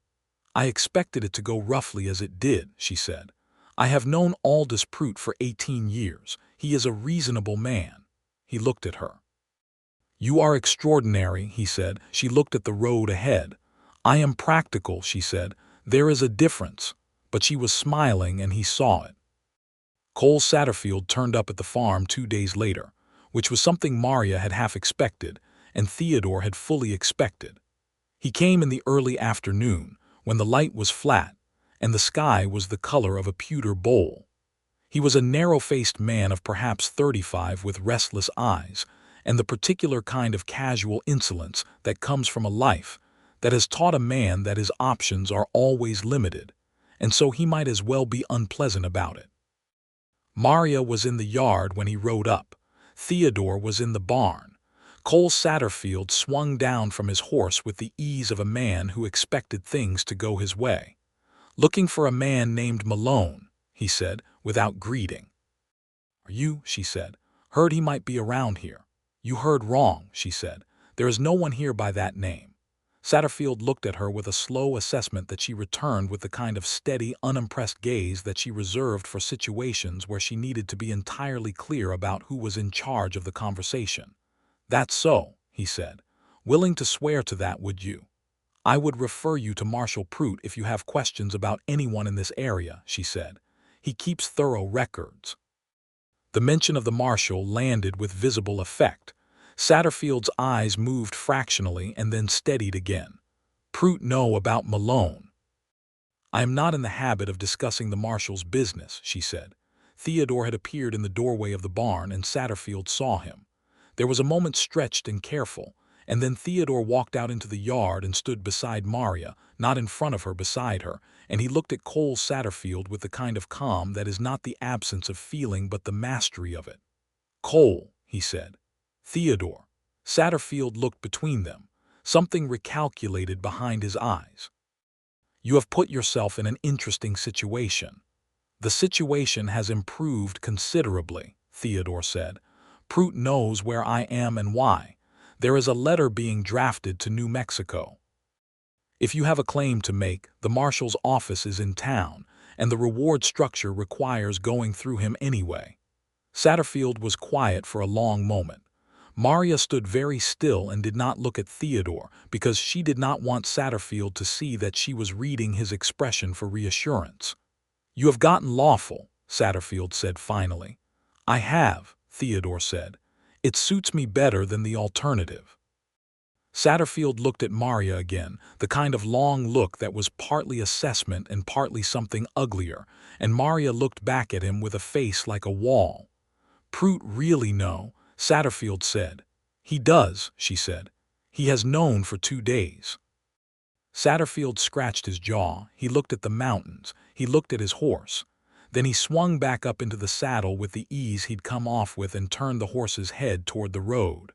"I expected it to go roughly as it did," she said. "I have known Aldous Prout for 18 years. He is a reasonable man." He looked at her. "You are extraordinary," he said. She looked at the road ahead. "I am practical," she said. "There is a difference." But she was smiling, and he saw it. Cole Satterfield turned up at the farm 2 days later, which was something Maria had half expected, and Theodore had fully expected. He came in the early afternoon, when the light was flat, and the sky was the color of a pewter bowl. He was a narrow-faced man of perhaps 35 with restless eyes, and the particular kind of casual insolence that comes from a life that has taught a man that his options are always limited, and so he might as well be unpleasant about it. Maria was in the yard when he rode up. Theodore was in the barn. Cole Satterfield swung down from his horse with the ease of a man who expected things to go his way. "Looking for a man named Malone," he said, without greeting. "Are you?" she said. "Heard he might be around here." "You heard wrong," she said. "There is no one here by that name." Satterfield looked at her with a slow assessment that she returned with the kind of steady, unimpressed gaze that she reserved for situations where she needed to be entirely clear about who was in charge of the conversation. "That's so," he said. "Willing to swear to that, would you?" "I would refer you to Marshal Prout if you have questions about anyone in this area," she said. "He keeps thorough records." The mention of the marshal landed with visible effect. Satterfield's eyes moved fractionally and then steadied again. "Prout know about Malone." "I am not in the habit of discussing the marshal's business," she said. Theodore had appeared in the doorway of the barn, and Satterfield saw him. There was a moment stretched and careful, and then Theodore walked out into the yard and stood beside Maria, not in front of her, beside her, and he looked at Cole Satterfield with the kind of calm that is not the absence of feeling but the mastery of it. "Cole," he said. "Theodore." Satterfield looked between them, something recalculated behind his eyes. "You have put yourself in an interesting situation." "The situation has improved considerably," Theodore said. "Prout knows where I am and why. There is a letter being drafted to New Mexico. If you have a claim to make, the marshal's office is in town, and the reward structure requires going through him anyway." Satterfield was quiet for a long moment. Maria stood very still and did not look at Theodore because she did not want Satterfield to see that she was reading his expression for reassurance. "You have gotten lawful," Satterfield said finally. "I have," Theodore said. "It suits me better than the alternative." Satterfield looked at Maria again, the kind of long look that was partly assessment and partly something uglier, and Maria looked back at him with a face like a wall. "Prout really know," Satterfield said. "He does," she said. "He has known for 2 days." Satterfield scratched his jaw. He looked at the mountains. He looked at his horse. Then he swung back up into the saddle with the ease he'd come off with and turned the horse's head toward the road.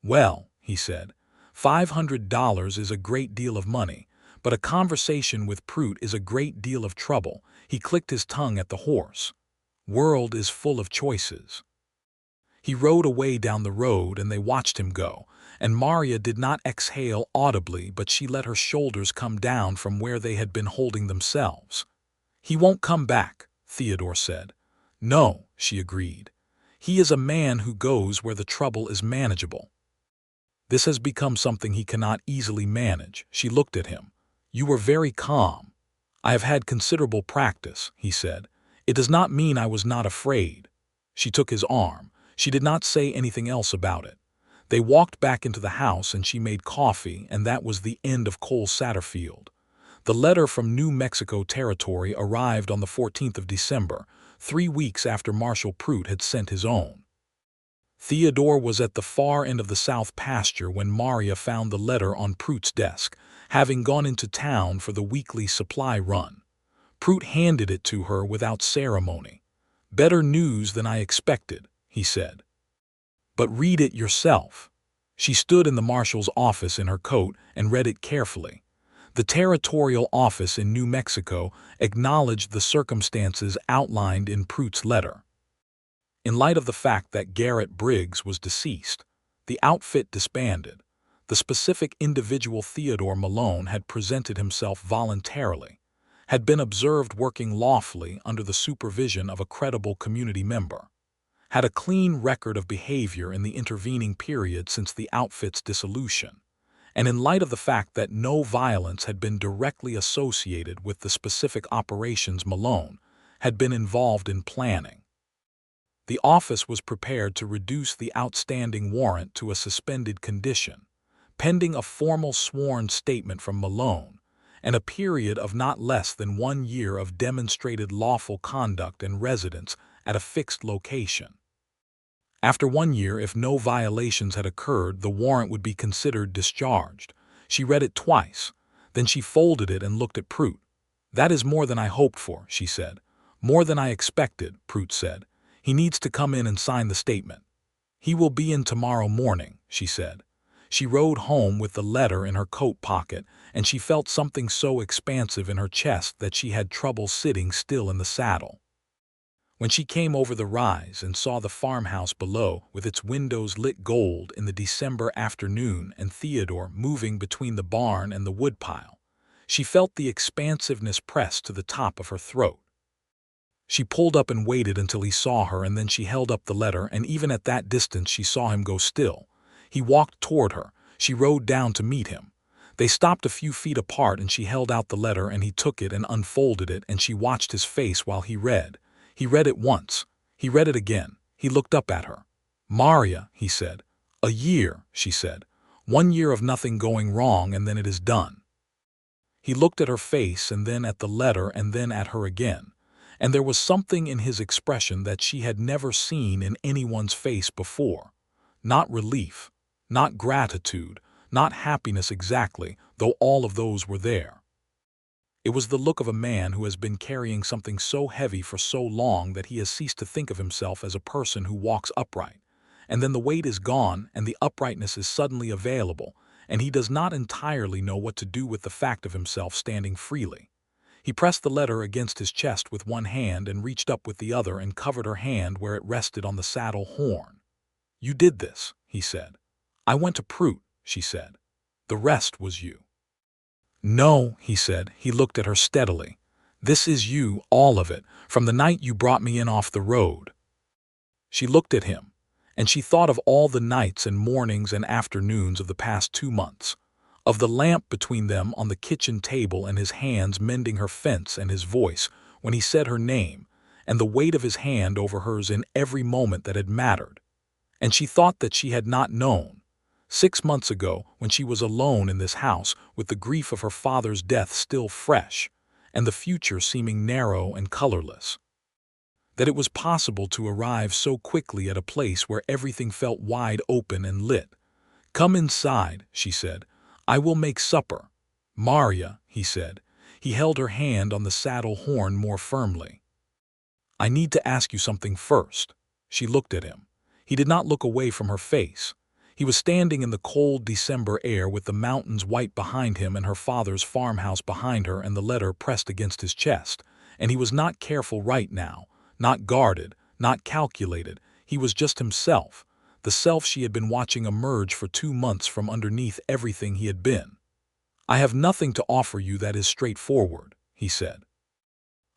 "Well," he said, $500 is a great deal of money, but a conversation with Prout is a great deal of trouble." He clicked his tongue at the horse. "World is full of choices." He rode away down the road, and they watched him go, and Maria did not exhale audibly, but she let her shoulders come down from where they had been holding themselves. "He won't come back," Theodore said. "No," she agreed. "He is a man who goes where the trouble is manageable." "This has become something he cannot easily manage." She looked at him. "You were very calm." "I have had considerable practice," he said. "It does not mean I was not afraid." She took his arm. She did not say anything else about it. They walked back into the house, and she made coffee, and that was the end of Cole Satterfield. The letter from New Mexico Territory arrived on the 14th of December, 3 weeks after Marshal Prout had sent his own. Theodore was at the far end of the south pasture when Maria found the letter on Prout's desk, having gone into town for the weekly supply run. Prout handed it to her without ceremony. "Better news than I expected," he said. "But read it yourself." She stood in the marshal's office in her coat and read it carefully. The territorial office in New Mexico acknowledged the circumstances outlined in Pruitt's letter. In light of the fact that Garrett Briggs was deceased, the outfit disbanded. The specific individual Theodore Malone had presented himself voluntarily, had been observed working lawfully under the supervision of a credible community member, had a clean record of behavior in the intervening period since the outfit's dissolution, and in light of the fact that no violence had been directly associated with the specific operations Malone had been involved in planning. The office was prepared to reduce the outstanding warrant to a suspended condition, pending a formal sworn statement from Malone, and a period of not less than 1 year of demonstrated lawful conduct and residence at a fixed location. After 1 year, if no violations had occurred, the warrant would be considered discharged. She read it twice. Then she folded it and looked at Pruitt. "That is more than I hoped for," she said. "More than I expected," Pruitt said. "He needs to come in and sign the statement." "He will be in tomorrow morning," she said. She rode home with the letter in her coat pocket, and she felt something so expansive in her chest that she had trouble sitting still in the saddle. When she came over the rise and saw the farmhouse below with its windows lit gold in the December afternoon and Theodore moving between the barn and the woodpile, she felt the expansiveness press to the top of her throat. She pulled up and waited until he saw her, and then she held up the letter, and even at that distance she saw him go still. He walked toward her. She rode down to meet him. They stopped a few feet apart, and she held out the letter, and he took it and unfolded it, and she watched his face while he read. He read it once. He read it again. He looked up at her. "Maria," he said. "A year," she said. "1 year of nothing going wrong, and then it is done." He looked at her face and then at the letter and then at her again, and there was something in his expression that she had never seen in anyone's face before. Not relief, not gratitude, not happiness exactly, though all of those were there. It was the look of a man who has been carrying something so heavy for so long that he has ceased to think of himself as a person who walks upright, and then the weight is gone and the uprightness is suddenly available, and he does not entirely know what to do with the fact of himself standing freely. He pressed the letter against his chest with one hand and reached up with the other and covered her hand where it rested on the saddle horn. "You did this," he said. "I went to Pruitt," she said. "The rest was you." "No," he said. He looked at her steadily. "This is you, all of it, from the night you brought me in off the road." She looked at him, and she thought of all the nights and mornings and afternoons of the past 2 months, of the lamp between them on the kitchen table and his hands mending her fence and his voice when he said her name, and the weight of his hand over hers in every moment that had mattered. And she thought that she had not known. 6 months ago, when she was alone in this house with the grief of her father's death still fresh, and the future seeming narrow and colorless, that it was possible to arrive so quickly at a place where everything felt wide open and lit. "Come inside," she said. "I will make supper." "Maria," he said. He held her hand on the saddle horn more firmly. "I need to ask you something first." She looked at him. He did not look away from her face. He was standing in the cold December air with the mountains white behind him and her father's farmhouse behind her and the letter pressed against his chest, and he was not careful right now, not guarded, not calculated. He was just himself, the self she had been watching emerge for 2 months from underneath everything he had been. "I have nothing to offer you that is straightforward," he said.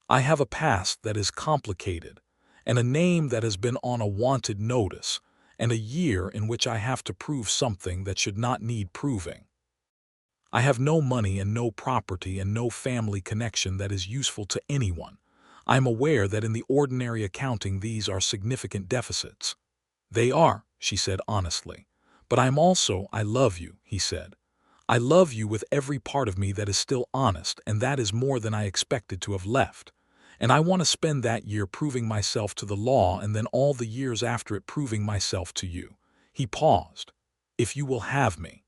"I have a past that is complicated, and a name that has been on a wanted notice, and a year in which I have to prove something that should not need proving. I have no money and no property and no family connection that is useful to anyone. I am aware that in the ordinary accounting these are significant deficits." "They are," she said honestly. "But I love you," he said. "I love you with every part of me that is still honest, and that is more than I expected to have left. And I want to spend that year proving myself to the law and then all the years after it proving myself to you." He paused. "If you will have me."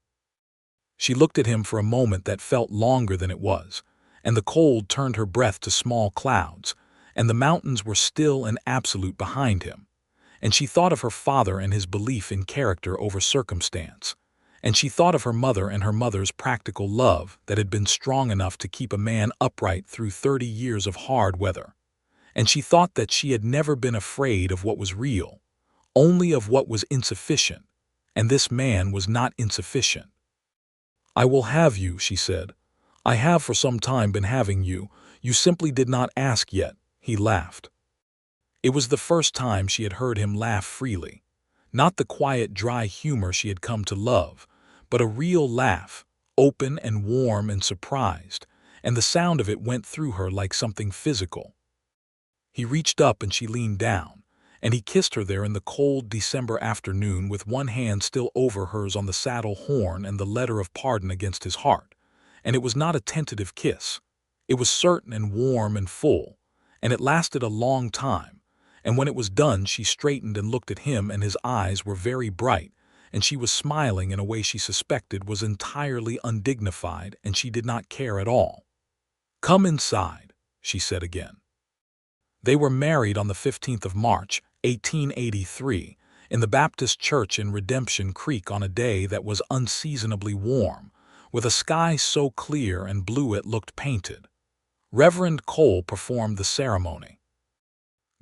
She looked at him for a moment that felt longer than it was, and the cold turned her breath to small clouds, and the mountains were still and absolute behind him. And she thought of her father and his belief in character over circumstance. and she thought of her mother and her mother's practical love that had been strong enough to keep a man upright through 30 years of hard weather. And she thought that she had never been afraid of what was real, only of what was insufficient, and this man was not insufficient. "I will have you," she said. "I have for some time been having you. You simply did not ask yet." He laughed. It was the first time she had heard him laugh freely. Not the quiet, dry humor she had come to love, but a real laugh, open and warm and surprised, and the sound of it went through her like something physical. He reached up and she leaned down, and he kissed her there in the cold December afternoon with one hand still over hers on the saddle horn and the letter of pardon against his heart. And it was not a tentative kiss. It was certain and warm and full, and it lasted a long time. And when it was done, she straightened and looked at him, and his eyes were very bright, and she was smiling in a way she suspected was entirely undignified, and she did not care at all. "Come inside," she said again. They were married on the 15th of March, 1883, in the Baptist Church in Redemption Creek on a day that was unseasonably warm, with a sky so clear and blue it looked painted. Reverend Cole performed the ceremony.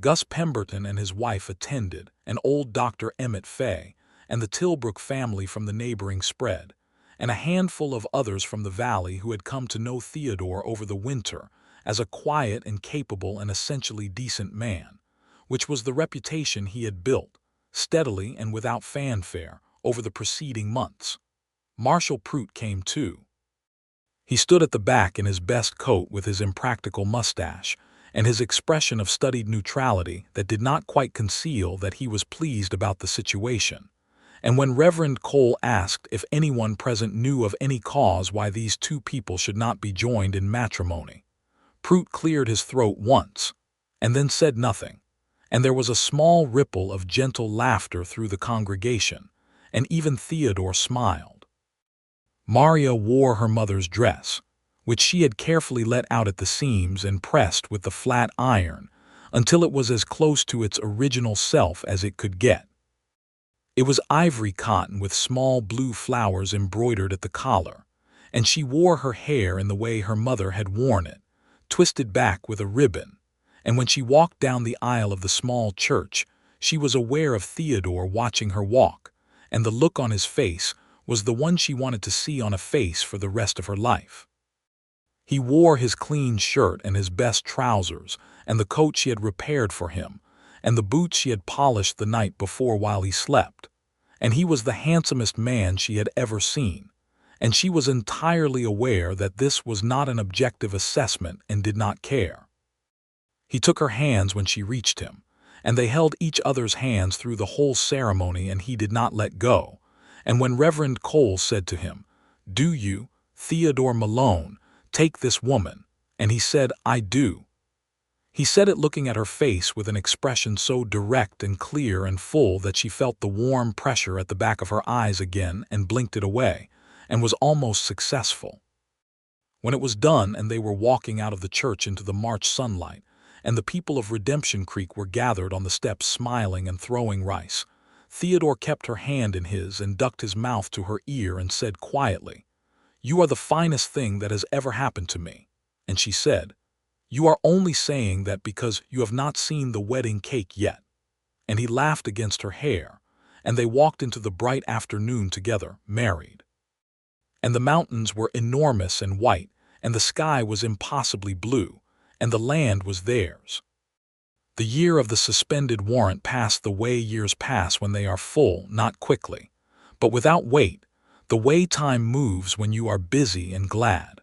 Gus Pemberton and his wife attended, and old Dr. Emmett Fay, and the Tilbrook family from the neighboring spread, and a handful of others from the valley who had come to know Theodore over the winter as a quiet and capable and essentially decent man, which was the reputation he had built, steadily and without fanfare, over the preceding months. Marshal Prout came too. He stood at the back in his best coat with his impractical mustache, and his expression of studied neutrality that did not quite conceal that he was pleased about the situation. And when Reverend Cole asked if anyone present knew of any cause why these two people should not be joined in matrimony, Prout cleared his throat once, and then said nothing, and there was a small ripple of gentle laughter through the congregation, and even Theodore smiled. Maria wore her mother's dress, which she had carefully let out at the seams and pressed with the flat iron until it was as close to its original self as it could get. It was ivory cotton with small blue flowers embroidered at the collar, and she wore her hair in the way her mother had worn it, twisted back with a ribbon, and when she walked down the aisle of the small church, she was aware of Theodore watching her walk, and the look on his face was the one she wanted to see on a face for the rest of her life. He wore his clean shirt and his best trousers, and the coat she had repaired for him, and the boots she had polished the night before while he slept, and he was the handsomest man she had ever seen, and she was entirely aware that this was not an objective assessment and did not care. He took her hands when she reached him, and they held each other's hands through the whole ceremony, and he did not let go. And when Reverend Cole said to him, "Do you, Theodore Malone, take this woman?" and he said, "I do." He said it looking at her face with an expression so direct and clear and full that she felt the warm pressure at the back of her eyes again and blinked it away, and was almost successful. When it was done and they were walking out of the church into the March sunlight, and the people of Redemption Creek were gathered on the steps smiling and throwing rice, Theodore kept her hand in his and ducked his mouth to her ear and said quietly, "You are the finest thing that has ever happened to me." And she said, "You are only saying that because you have not seen the wedding cake yet." And he laughed against her hair, and they walked into the bright afternoon together, married. And the mountains were enormous and white, and the sky was impossibly blue, and the land was theirs. The year of the suspended warrant passed the way years pass when they are full, not quickly, but without weight, the way time moves when you are busy and glad.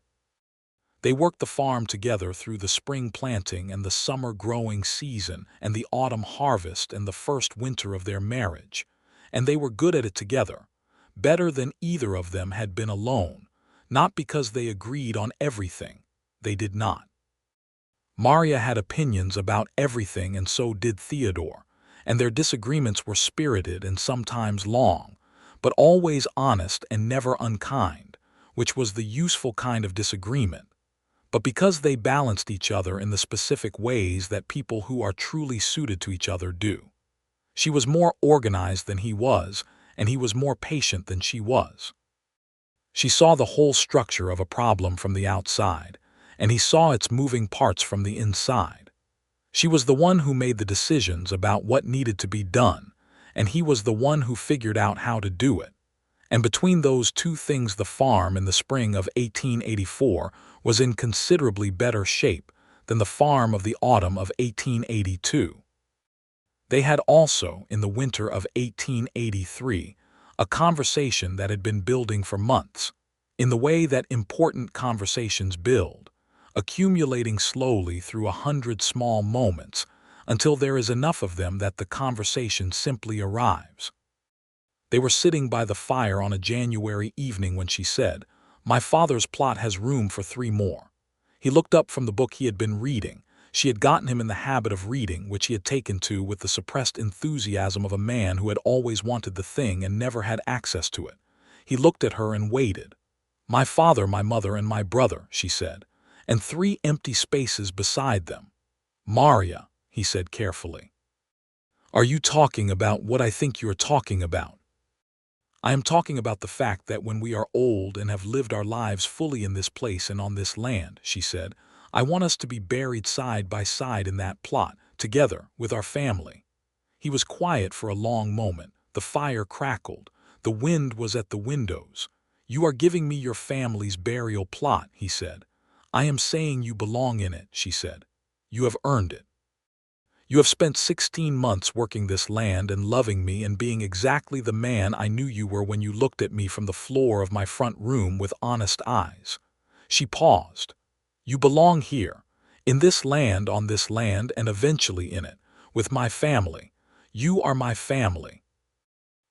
They worked the farm together through the spring planting and the summer growing season and the autumn harvest and the first winter of their marriage, and they were good at it together, better than either of them had been alone, not because they agreed on everything. They did not. Maria had opinions about everything, and so did Theodore, and their disagreements were spirited and sometimes long, but always honest and never unkind, which was the useful kind of disagreement. But because they balanced each other in the specific ways that people who are truly suited to each other do. She was more organized than he was, and he was more patient than she was. She saw the whole structure of a problem from the outside, and he saw its moving parts from the inside. She was the one who made the decisions about what needed to be done, and he was the one who figured out how to do it. And between those two things, the farm in the spring of 1884 was in considerably better shape than the farm of the autumn of 1882. They had also, in the winter of 1883, a conversation that had been building for months, in the way that important conversations build, accumulating slowly through 100 small moments until there is enough of them that the conversation simply arrives. They were sitting by the fire on a January evening when she said, "My father's plot has room for 3 more." He looked up from the book he had been reading. She had gotten him in the habit of reading, which he had taken to with the suppressed enthusiasm of a man who had always wanted the thing and never had access to it. He looked at her and waited. "My father, my mother, and my brother," she said, and 3 empty spaces beside them. "Maria," he said carefully, "are you talking about what I think you are talking about?" "I am talking about the fact that when we are old and have lived our lives fully in this place and on this land," she said, "I want us to be buried side by side in that plot, together with our family." He was quiet for a long moment. The fire crackled. The wind was at the windows. "You are giving me your family's burial plot," he said. "I am saying you belong in it," she said. "You have earned it. You have spent 16 months working this land and loving me and being exactly the man I knew you were when you looked at me from the floor of my front room with honest eyes." She paused. "You belong here, in this land, on this land, and eventually in it, with my family. You are my family."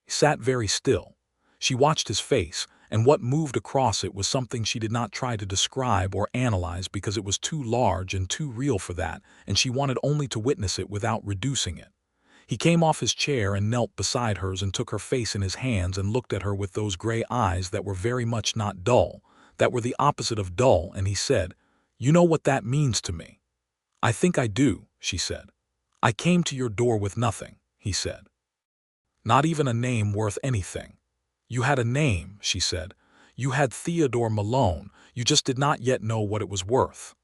He sat very still. She watched his face, and what moved across it was something she did not try to describe or analyze because it was too large and too real for that, and she wanted only to witness it without reducing it. He came off his chair and knelt beside hers and took her face in his hands and looked at her with those gray eyes that were very much not dull, that were the opposite of dull, and he said, "You know what that means to me." "I think I do," she said. "I came to your door with nothing," he said. "Not even a name worth anything." "You had a name," she said. "You had Theodore Malone. You just did not yet know what it was worth."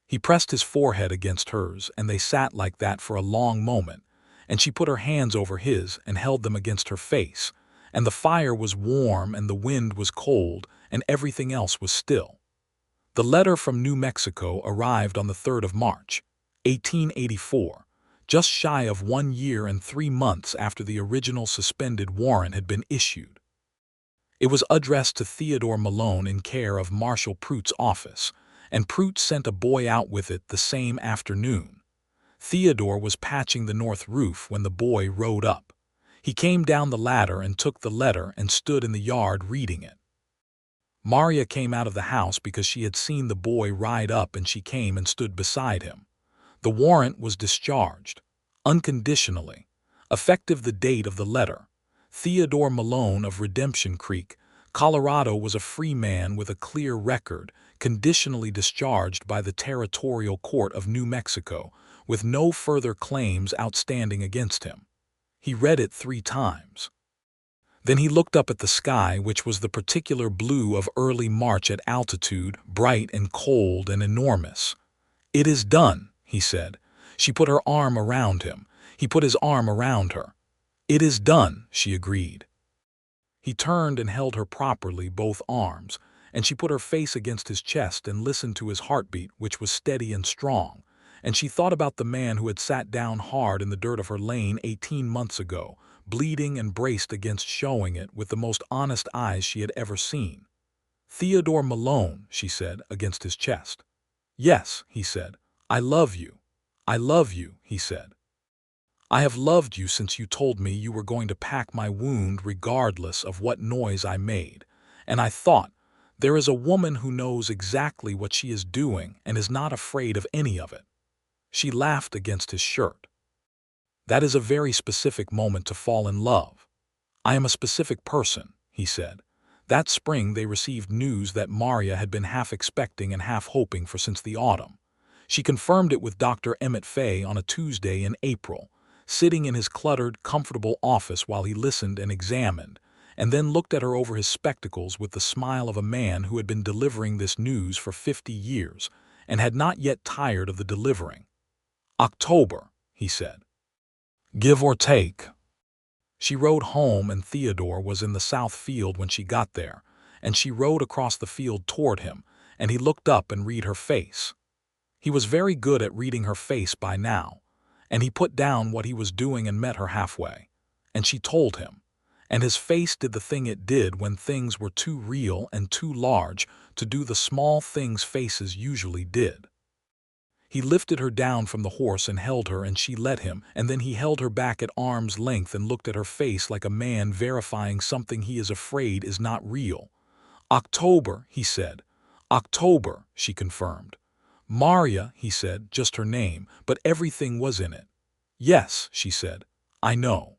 He pressed his forehead against hers, and they sat like that for a long moment, and she put her hands over his and held them against her face, and the fire was warm and the wind was cold and everything else was still. The letter from New Mexico arrived on the 3rd of March, 1884, just shy of 1 year and 3 months after the original suspended warrant had been issued. It was addressed to Theodore Malone in care of Marshal Pruitt's office, and Pruitt sent a boy out with it the same afternoon. Theodore was patching the north roof when the boy rode up. He came down the ladder and took the letter and stood in the yard reading it. Maria came out of the house because she had seen the boy ride up, and she came and stood beside him. The warrant was discharged, unconditionally, effective the date of the letter. Theodore Malone of Redemption Creek, Colorado, was a free man with a clear record, conditionally discharged by the Territorial Court of New Mexico, with no further claims outstanding against him. He read it 3 times. Then he looked up at the sky, which was the particular blue of early March at altitude, bright and cold and enormous. "It is done," he said. She put her arm around him. He put his arm around her. "It is done," she agreed. He turned and held her properly, both arms, and she put her face against his chest and listened to his heartbeat, which was steady and strong, and she thought about the man who had sat down hard in the dirt of her lane 18 months ago, bleeding and braced against showing it with the most honest eyes she had ever seen. "Theodore Malone," she said, against his chest. "Yes," he said. "I love you. I love you," he said. "I have loved you since you told me you were going to pack my wound regardless of what noise I made, and I thought, there is a woman who knows exactly what she is doing and is not afraid of any of it." She laughed against his shirt. "That is a very specific moment to fall in love." "I am a specific person," he said. That spring they received news that Maria had been half expecting and half hoping for since the autumn. She confirmed it with Dr. Emmett Fay on a Tuesday in April, sitting in his cluttered, comfortable office while he listened and examined, and then looked at her over his spectacles with the smile of a man who had been delivering this news for 50 years and had not yet tired of the delivering. "October," he said. "Give or take." She rode home, and Theodore was in the south field when she got there, and she rode across the field toward him, and he looked up and read her face. He was very good at reading her face by now, and he put down what he was doing and met her halfway, and she told him, and his face did the thing it did when things were too real and too large to do the small things faces usually did. He lifted her down from the horse and held her, and she let him, and then he held her back at arm's length and looked at her face like a man verifying something he is afraid is not real. "October," he said. "October," she confirmed. "Maria," he said, just her name, but everything was in it. "Yes," she said, "I know."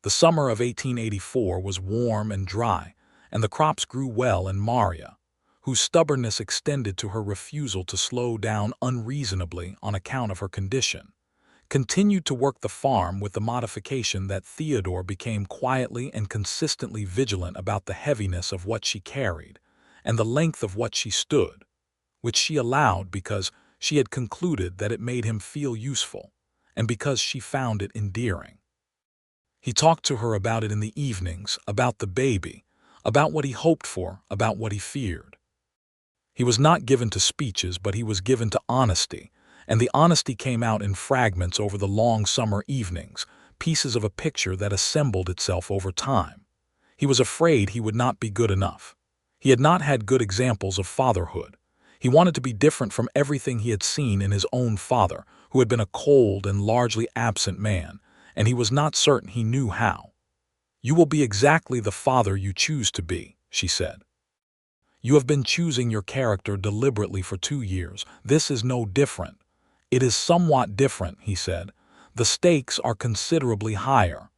The summer of 1884 was warm and dry, and the crops grew well, and Maria, whose stubbornness extended to her refusal to slow down unreasonably on account of her condition, continued to work the farm with the modification that Theodore became quietly and consistently vigilant about the heaviness of what she carried and the length of what she stood, which she allowed because she had concluded that it made him feel useful and because she found it endearing. He talked to her about it in the evenings, about the baby, about what he hoped for, about what he feared. He was not given to speeches, but he was given to honesty, and the honesty came out in fragments over the long summer evenings, pieces of a picture that assembled itself over time. He was afraid he would not be good enough. He had not had good examples of fatherhood. He wanted to be different from everything he had seen in his own father, who had been a cold and largely absent man, and he was not certain he knew how. "You will be exactly the father you choose to be," she said. "You have been choosing your character deliberately for 2 years. This is no different." "It is somewhat different," he said. "The stakes are considerably higher."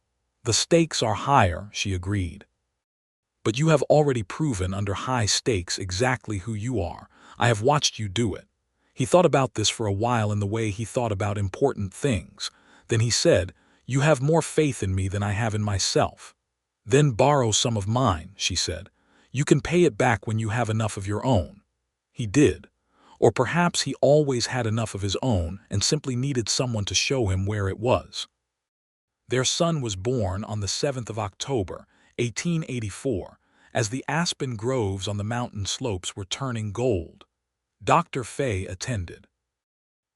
"The stakes are higher," she agreed. "But you have already proven under high stakes exactly who you are. I have watched you do it." He thought about this for a while in the way he thought about important things. Then he said, "You have more faith in me than I have in myself." "Then borrow some of mine," she said. "You can pay it back when you have enough of your own." He did. Or perhaps he always had enough of his own and simply needed someone to show him where it was. Their son was born on the 7th of October, 1884, as the aspen groves on the mountain slopes were turning gold. Dr. Fay attended.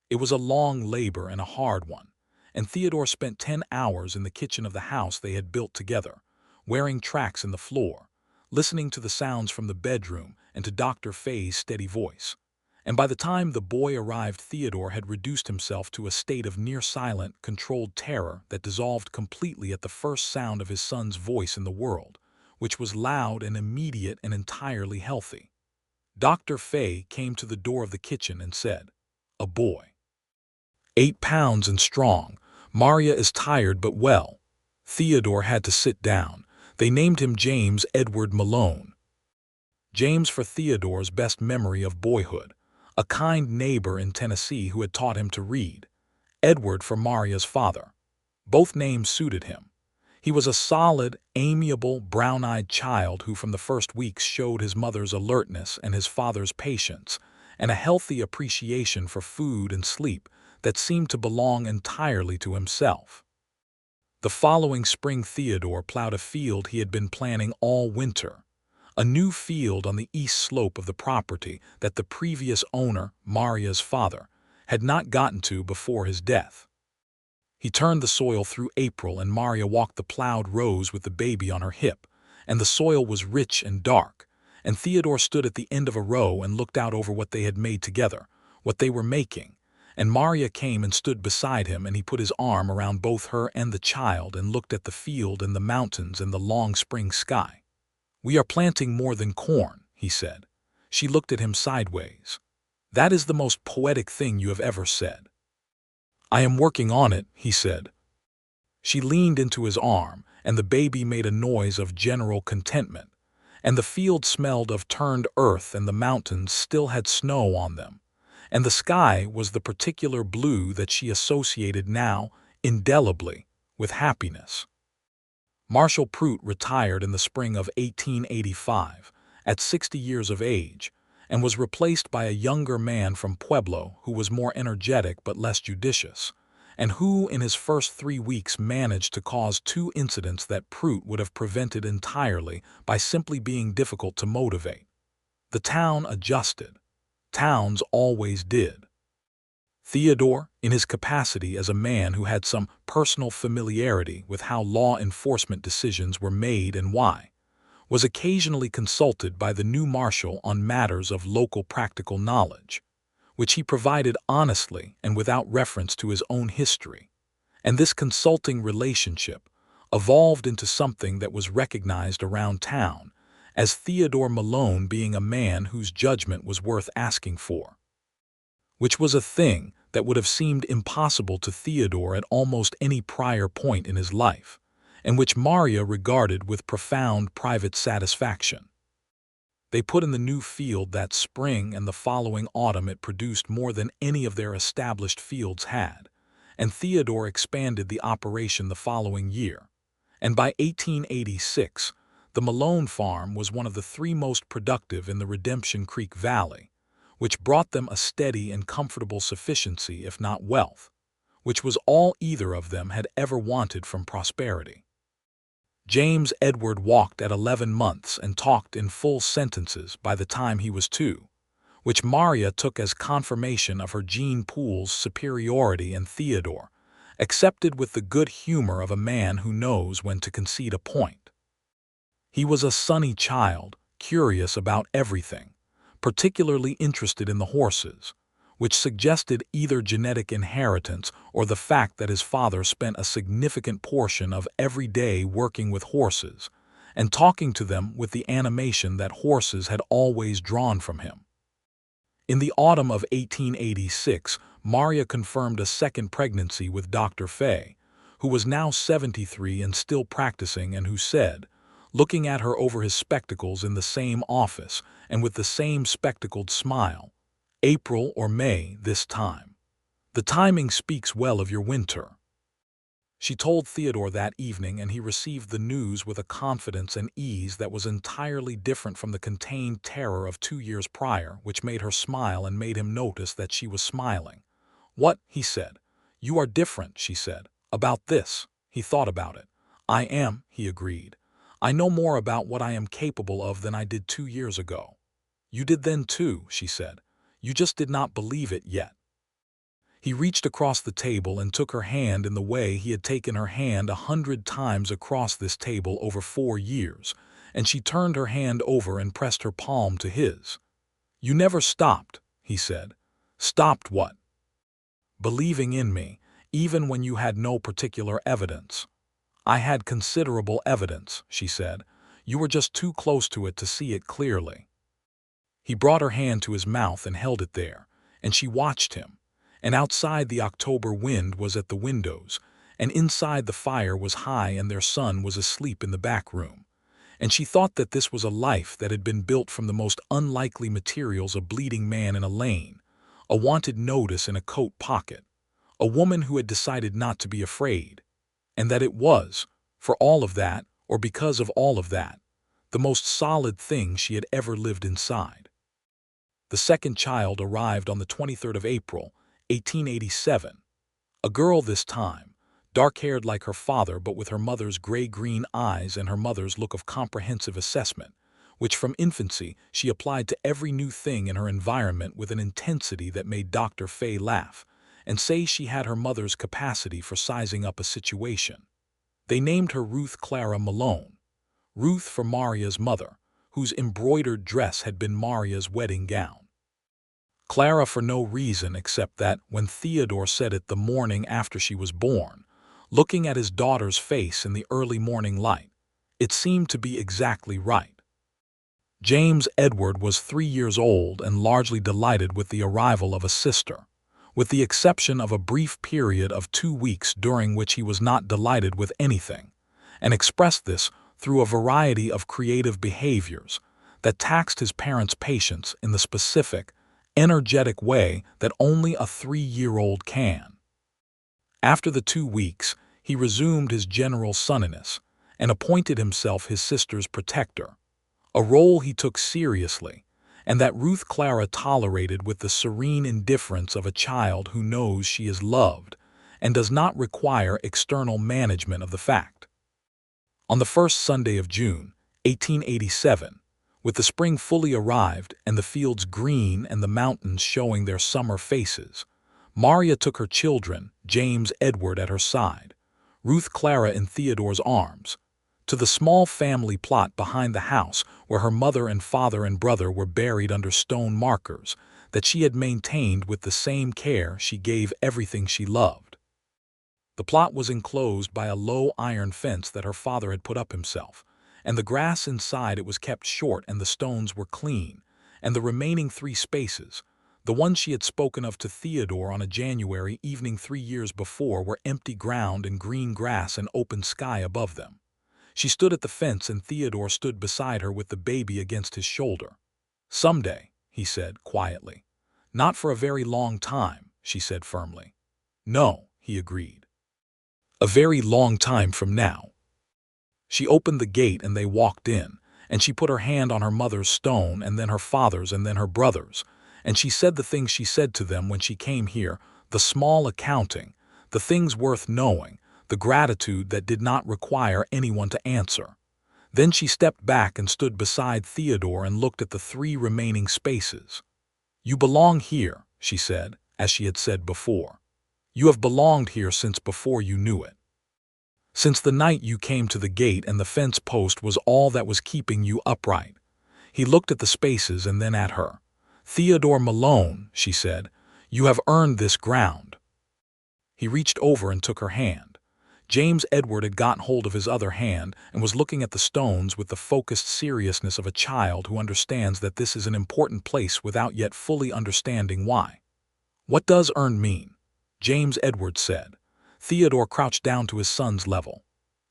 It was a long labor and a hard one, and Theodore spent 10 hours in the kitchen of the house they had built together, wearing tracks in the floor, listening to the sounds from the bedroom and to Dr. Fay's steady voice. And by the time the boy arrived, Theodore had reduced himself to a state of near-silent, controlled terror that dissolved completely at the first sound of his son's voice in the world, which was loud and immediate and entirely healthy. Dr. Fay came to the door of the kitchen and said, "A boy. 8 pounds and strong. Maria is tired but well." Theodore had to sit down. They named him James Edward Malone. James for Theodore's best memory of boyhood, a kind neighbor in Tennessee who had taught him to read. Edward for Maria's father. Both names suited him. He was a solid, amiable, brown-eyed child who from the first weeks showed his mother's alertness and his father's patience, and a healthy appreciation for food and sleep that seemed to belong entirely to himself. The following spring Theodore plowed a field he had been planning all winter, a new field on the east slope of the property that the previous owner, Maria's father, had not gotten to before his death. He turned the soil through April, and Maria walked the plowed rows with the baby on her hip, and the soil was rich and dark, and Theodore stood at the end of a row and looked out over what they had made together, what they were making, and Maria came and stood beside him, and he put his arm around both her and the child and looked at the field and the mountains and the long spring sky. "We are planting more than corn," he said. She looked at him sideways. "That is the most poetic thing you have ever said." "I am working on it," he said. She leaned into his arm, and the baby made a noise of general contentment, and the field smelled of turned earth, and the mountains still had snow on them, and the sky was the particular blue that she associated now, indelibly, with happiness. Marshal Prout retired in the spring of 1885, at 60 years of age, and was replaced by a younger man from Pueblo who was more energetic but less judicious, and who in his first 3 weeks managed to cause 2 incidents that Prout would have prevented entirely by simply being difficult to motivate. The town adjusted. Towns always did. Theodore, in his capacity as a man who had some personal familiarity with how law enforcement decisions were made and why, was occasionally consulted by the new marshal on matters of local practical knowledge, which he provided honestly and without reference to his own history, and this consulting relationship evolved into something that was recognized around town as Theodore Malone being a man whose judgment was worth asking for, which was a thing that would have seemed impossible to Theodore at almost any prior point in his life, and which Maria regarded with profound private satisfaction. They put in the new field that spring, and the following autumn it produced more than any of their established fields had, and Theodore expanded the operation the following year, and by 1886 the Malone farm was one of the 3 most productive in the Redemption Creek Valley, which brought them a steady and comfortable sufficiency, if not wealth, which was all either of them had ever wanted from prosperity. James Edward walked at 11 months and talked in full sentences by the time he was 2, which Maria took as confirmation of her gene pool's superiority, and Theodore accepted with the good humor of a man who knows when to concede a point. He was a sunny child, curious about everything, particularly interested in the horses, which suggested either genetic inheritance or the fact that his father spent a significant portion of every day working with horses and talking to them with the animation that horses had always drawn from him. In the autumn of 1886, Maria confirmed a second pregnancy with Dr. Fay, who was now 73 and still practicing, and who said, looking at her over his spectacles in the same office and with the same spectacled smile, "April or May this time. The timing speaks well of your winter." She told Theodore that evening, and he received the news with a confidence and ease that was entirely different from the contained terror of 2 years prior, which made her smile and made him notice that she was smiling. "What?" he said. "You are different," she said. "About this." He thought about it. "I am," he agreed. "I know more about what I am capable of than I did 2 years ago." "You did then too," she said. "You just did not believe it yet." He reached across the table and took her hand in the way he had taken her hand 100 times across this table over 4 years, and she turned her hand over and pressed her palm to his. "You never stopped," he said. "Stopped what?" "Believing in me, even when you had no particular evidence." "I had considerable evidence," she said. "You were just too close to it to see it clearly." He brought her hand to his mouth and held it there, and she watched him, and outside the October wind was at the windows, and inside the fire was high, and their son was asleep in the back room, and she thought that this was a life that had been built from the most unlikely materials: a bleeding man in a lane, a wanted notice in a coat pocket, a woman who had decided not to be afraid, and that it was, for all of that, or because of all of that, the most solid thing she had ever lived inside. The second child arrived on the 23rd of April, 1887. A girl this time, dark-haired like her father but with her mother's gray-green eyes and her mother's look of comprehensive assessment, which from infancy she applied to every new thing in her environment with an intensity that made Dr. Fay laugh and say she had her mother's capacity for sizing up a situation. They named her Ruth Clara Malone, Ruth for Maria's mother, whose embroidered dress had been Maria's wedding gown. Clara for no reason except that, when Theodore said it the morning after she was born, looking at his daughter's face in the early morning light, it seemed to be exactly right. James Edward was 3 years old and largely delighted with the arrival of a sister, with the exception of a brief period of 2 weeks during which he was not delighted with anything, and expressed this through a variety of creative behaviors that taxed his parents' patience in the specific, energetic way that only a 3-year-old can. After the 2 weeks, he resumed his general sunniness, and appointed himself his sister's protector, a role he took seriously, and that Ruth Clara tolerated with the serene indifference of a child who knows she is loved and does not require external management of the fact. On the first Sunday of June, 1887, with the spring fully arrived and the fields green and the mountains showing their summer faces, Maria took her children, James Edward at her side, Ruth Clara in Theodore's arms, to the small family plot behind the house where her mother and father and brother were buried under stone markers that she had maintained with the same care she gave everything she loved. The plot was enclosed by a low iron fence that her father had put up himself, and the grass inside it was kept short and the stones were clean, and the remaining 3 spaces, the ones she had spoken of to Theodore on a January evening 3 years before, were empty ground and green grass and open sky above them. She stood at the fence and Theodore stood beside her with the baby against his shoulder. "Someday," he said quietly. "Not for a very long time," she said firmly. "No," he agreed. "A very long time from now." She opened the gate and they walked in, and she put her hand on her mother's stone and then her father's and then her brother's, and she said the things she said to them when she came here, the small accounting, the things worth knowing, the gratitude that did not require anyone to answer. Then she stepped back and stood beside Theodore and looked at the 3 remaining spaces. "You belong here," she said, as she had said before. "You have belonged here since before you knew it. Since the night you came to the gate and the fence post was all that was keeping you upright." He looked at the spaces and then at her. "Theodore Malone," she said, "you have earned this ground." He reached over and took her hand. James Edward had gotten hold of his other hand and was looking at the stones with the focused seriousness of a child who understands that this is an important place without yet fully understanding why. "What does earned mean?" James Edward said. Theodore crouched down to his son's level.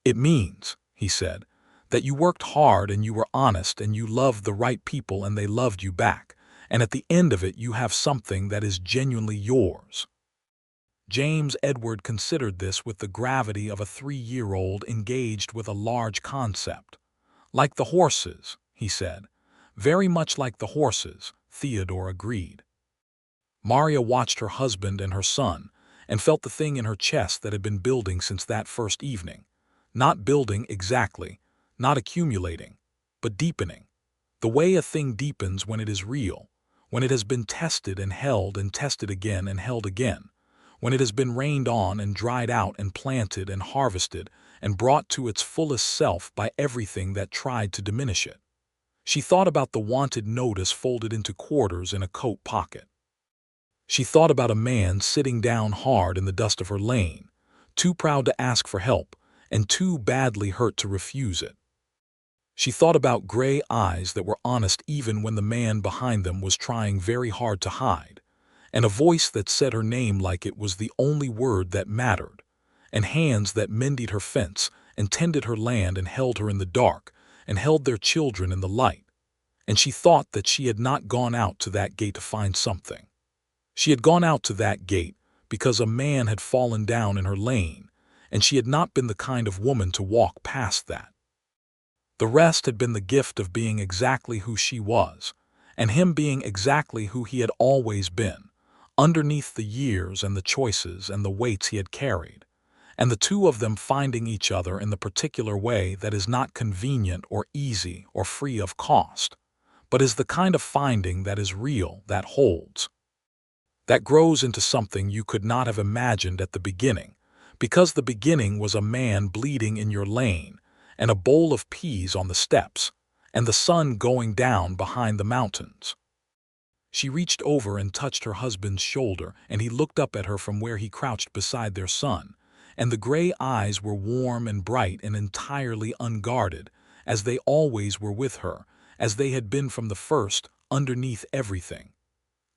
"It means," he said, "that you worked hard and you were honest and you loved the right people and they loved you back, and at the end of it you have something that is genuinely yours." James Edward considered this with the gravity of a 3-year-old engaged with a large concept. "Like the horses," he said. "Very much like the horses," Theodore agreed. Maria watched her husband and her son, and felt the thing in her chest that had been building since that first evening. Not building exactly, not accumulating, but deepening. The way a thing deepens when it is real, when it has been tested and tested again and held again, when it has been rained on and dried out and planted and harvested and brought to its fullest self by everything that tried to diminish it. She thought about the wanted notice folded into quarters in a coat pocket. She thought about a man sitting down hard in the dust of her lane, too proud to ask for help and too badly hurt to refuse it. She thought about gray eyes that were honest even when the man behind them was trying very hard to hide, and a voice that said her name like it was the only word that mattered, and hands that mended her fence and tended her land and held her in the dark and held their children in the light. And she thought that she had not gone out to that gate to find something. She had gone out to that gate because a man had fallen down in her lane, and she had not been the kind of woman to walk past that. The rest had been the gift of being exactly who she was, and him being exactly who he had always been, underneath the years and the choices and the weights he had carried, and the two of them finding each other in the particular way that is not convenient or easy or free of cost, but is the kind of finding that is real, that holds, that grows into something you could not have imagined at the beginning, because the beginning was a man bleeding in your lane, and a bowl of peas on the steps, and the sun going down behind the mountains. She reached over and touched her husband's shoulder, and he looked up at her from where he crouched beside their son, and the gray eyes were warm and bright and entirely unguarded, as they always were with her, as they had been from the first, underneath everything.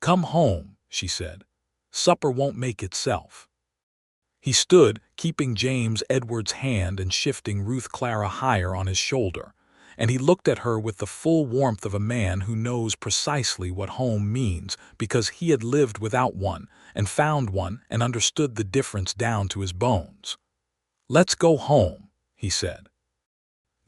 "Come home," she said. "Supper won't make itself." He stood, keeping James Edward's hand and shifting Ruth Clara higher on his shoulder, and he looked at her with the full warmth of a man who knows precisely what home means because he had lived without one and found one and understood the difference down to his bones. "Let's go home," he said.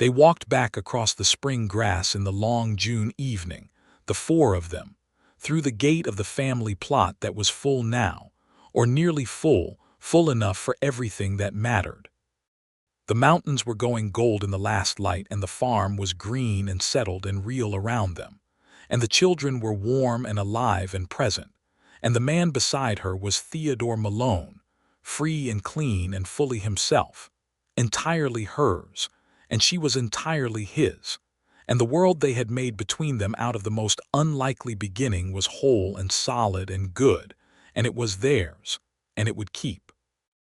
They walked back across the spring grass in the long June evening, the four of them, through the gate of the family plot that was full now, or nearly full, full enough for everything that mattered. The mountains were going gold in the last light, and the farm was green and settled and real around them. And the children were warm and alive and present. And the man beside her was Theodore Malone, free and clean and fully himself, entirely hers, and she was entirely his. And the world they had made between them out of the most unlikely beginning was whole and solid and good, and it was theirs, and it would keep.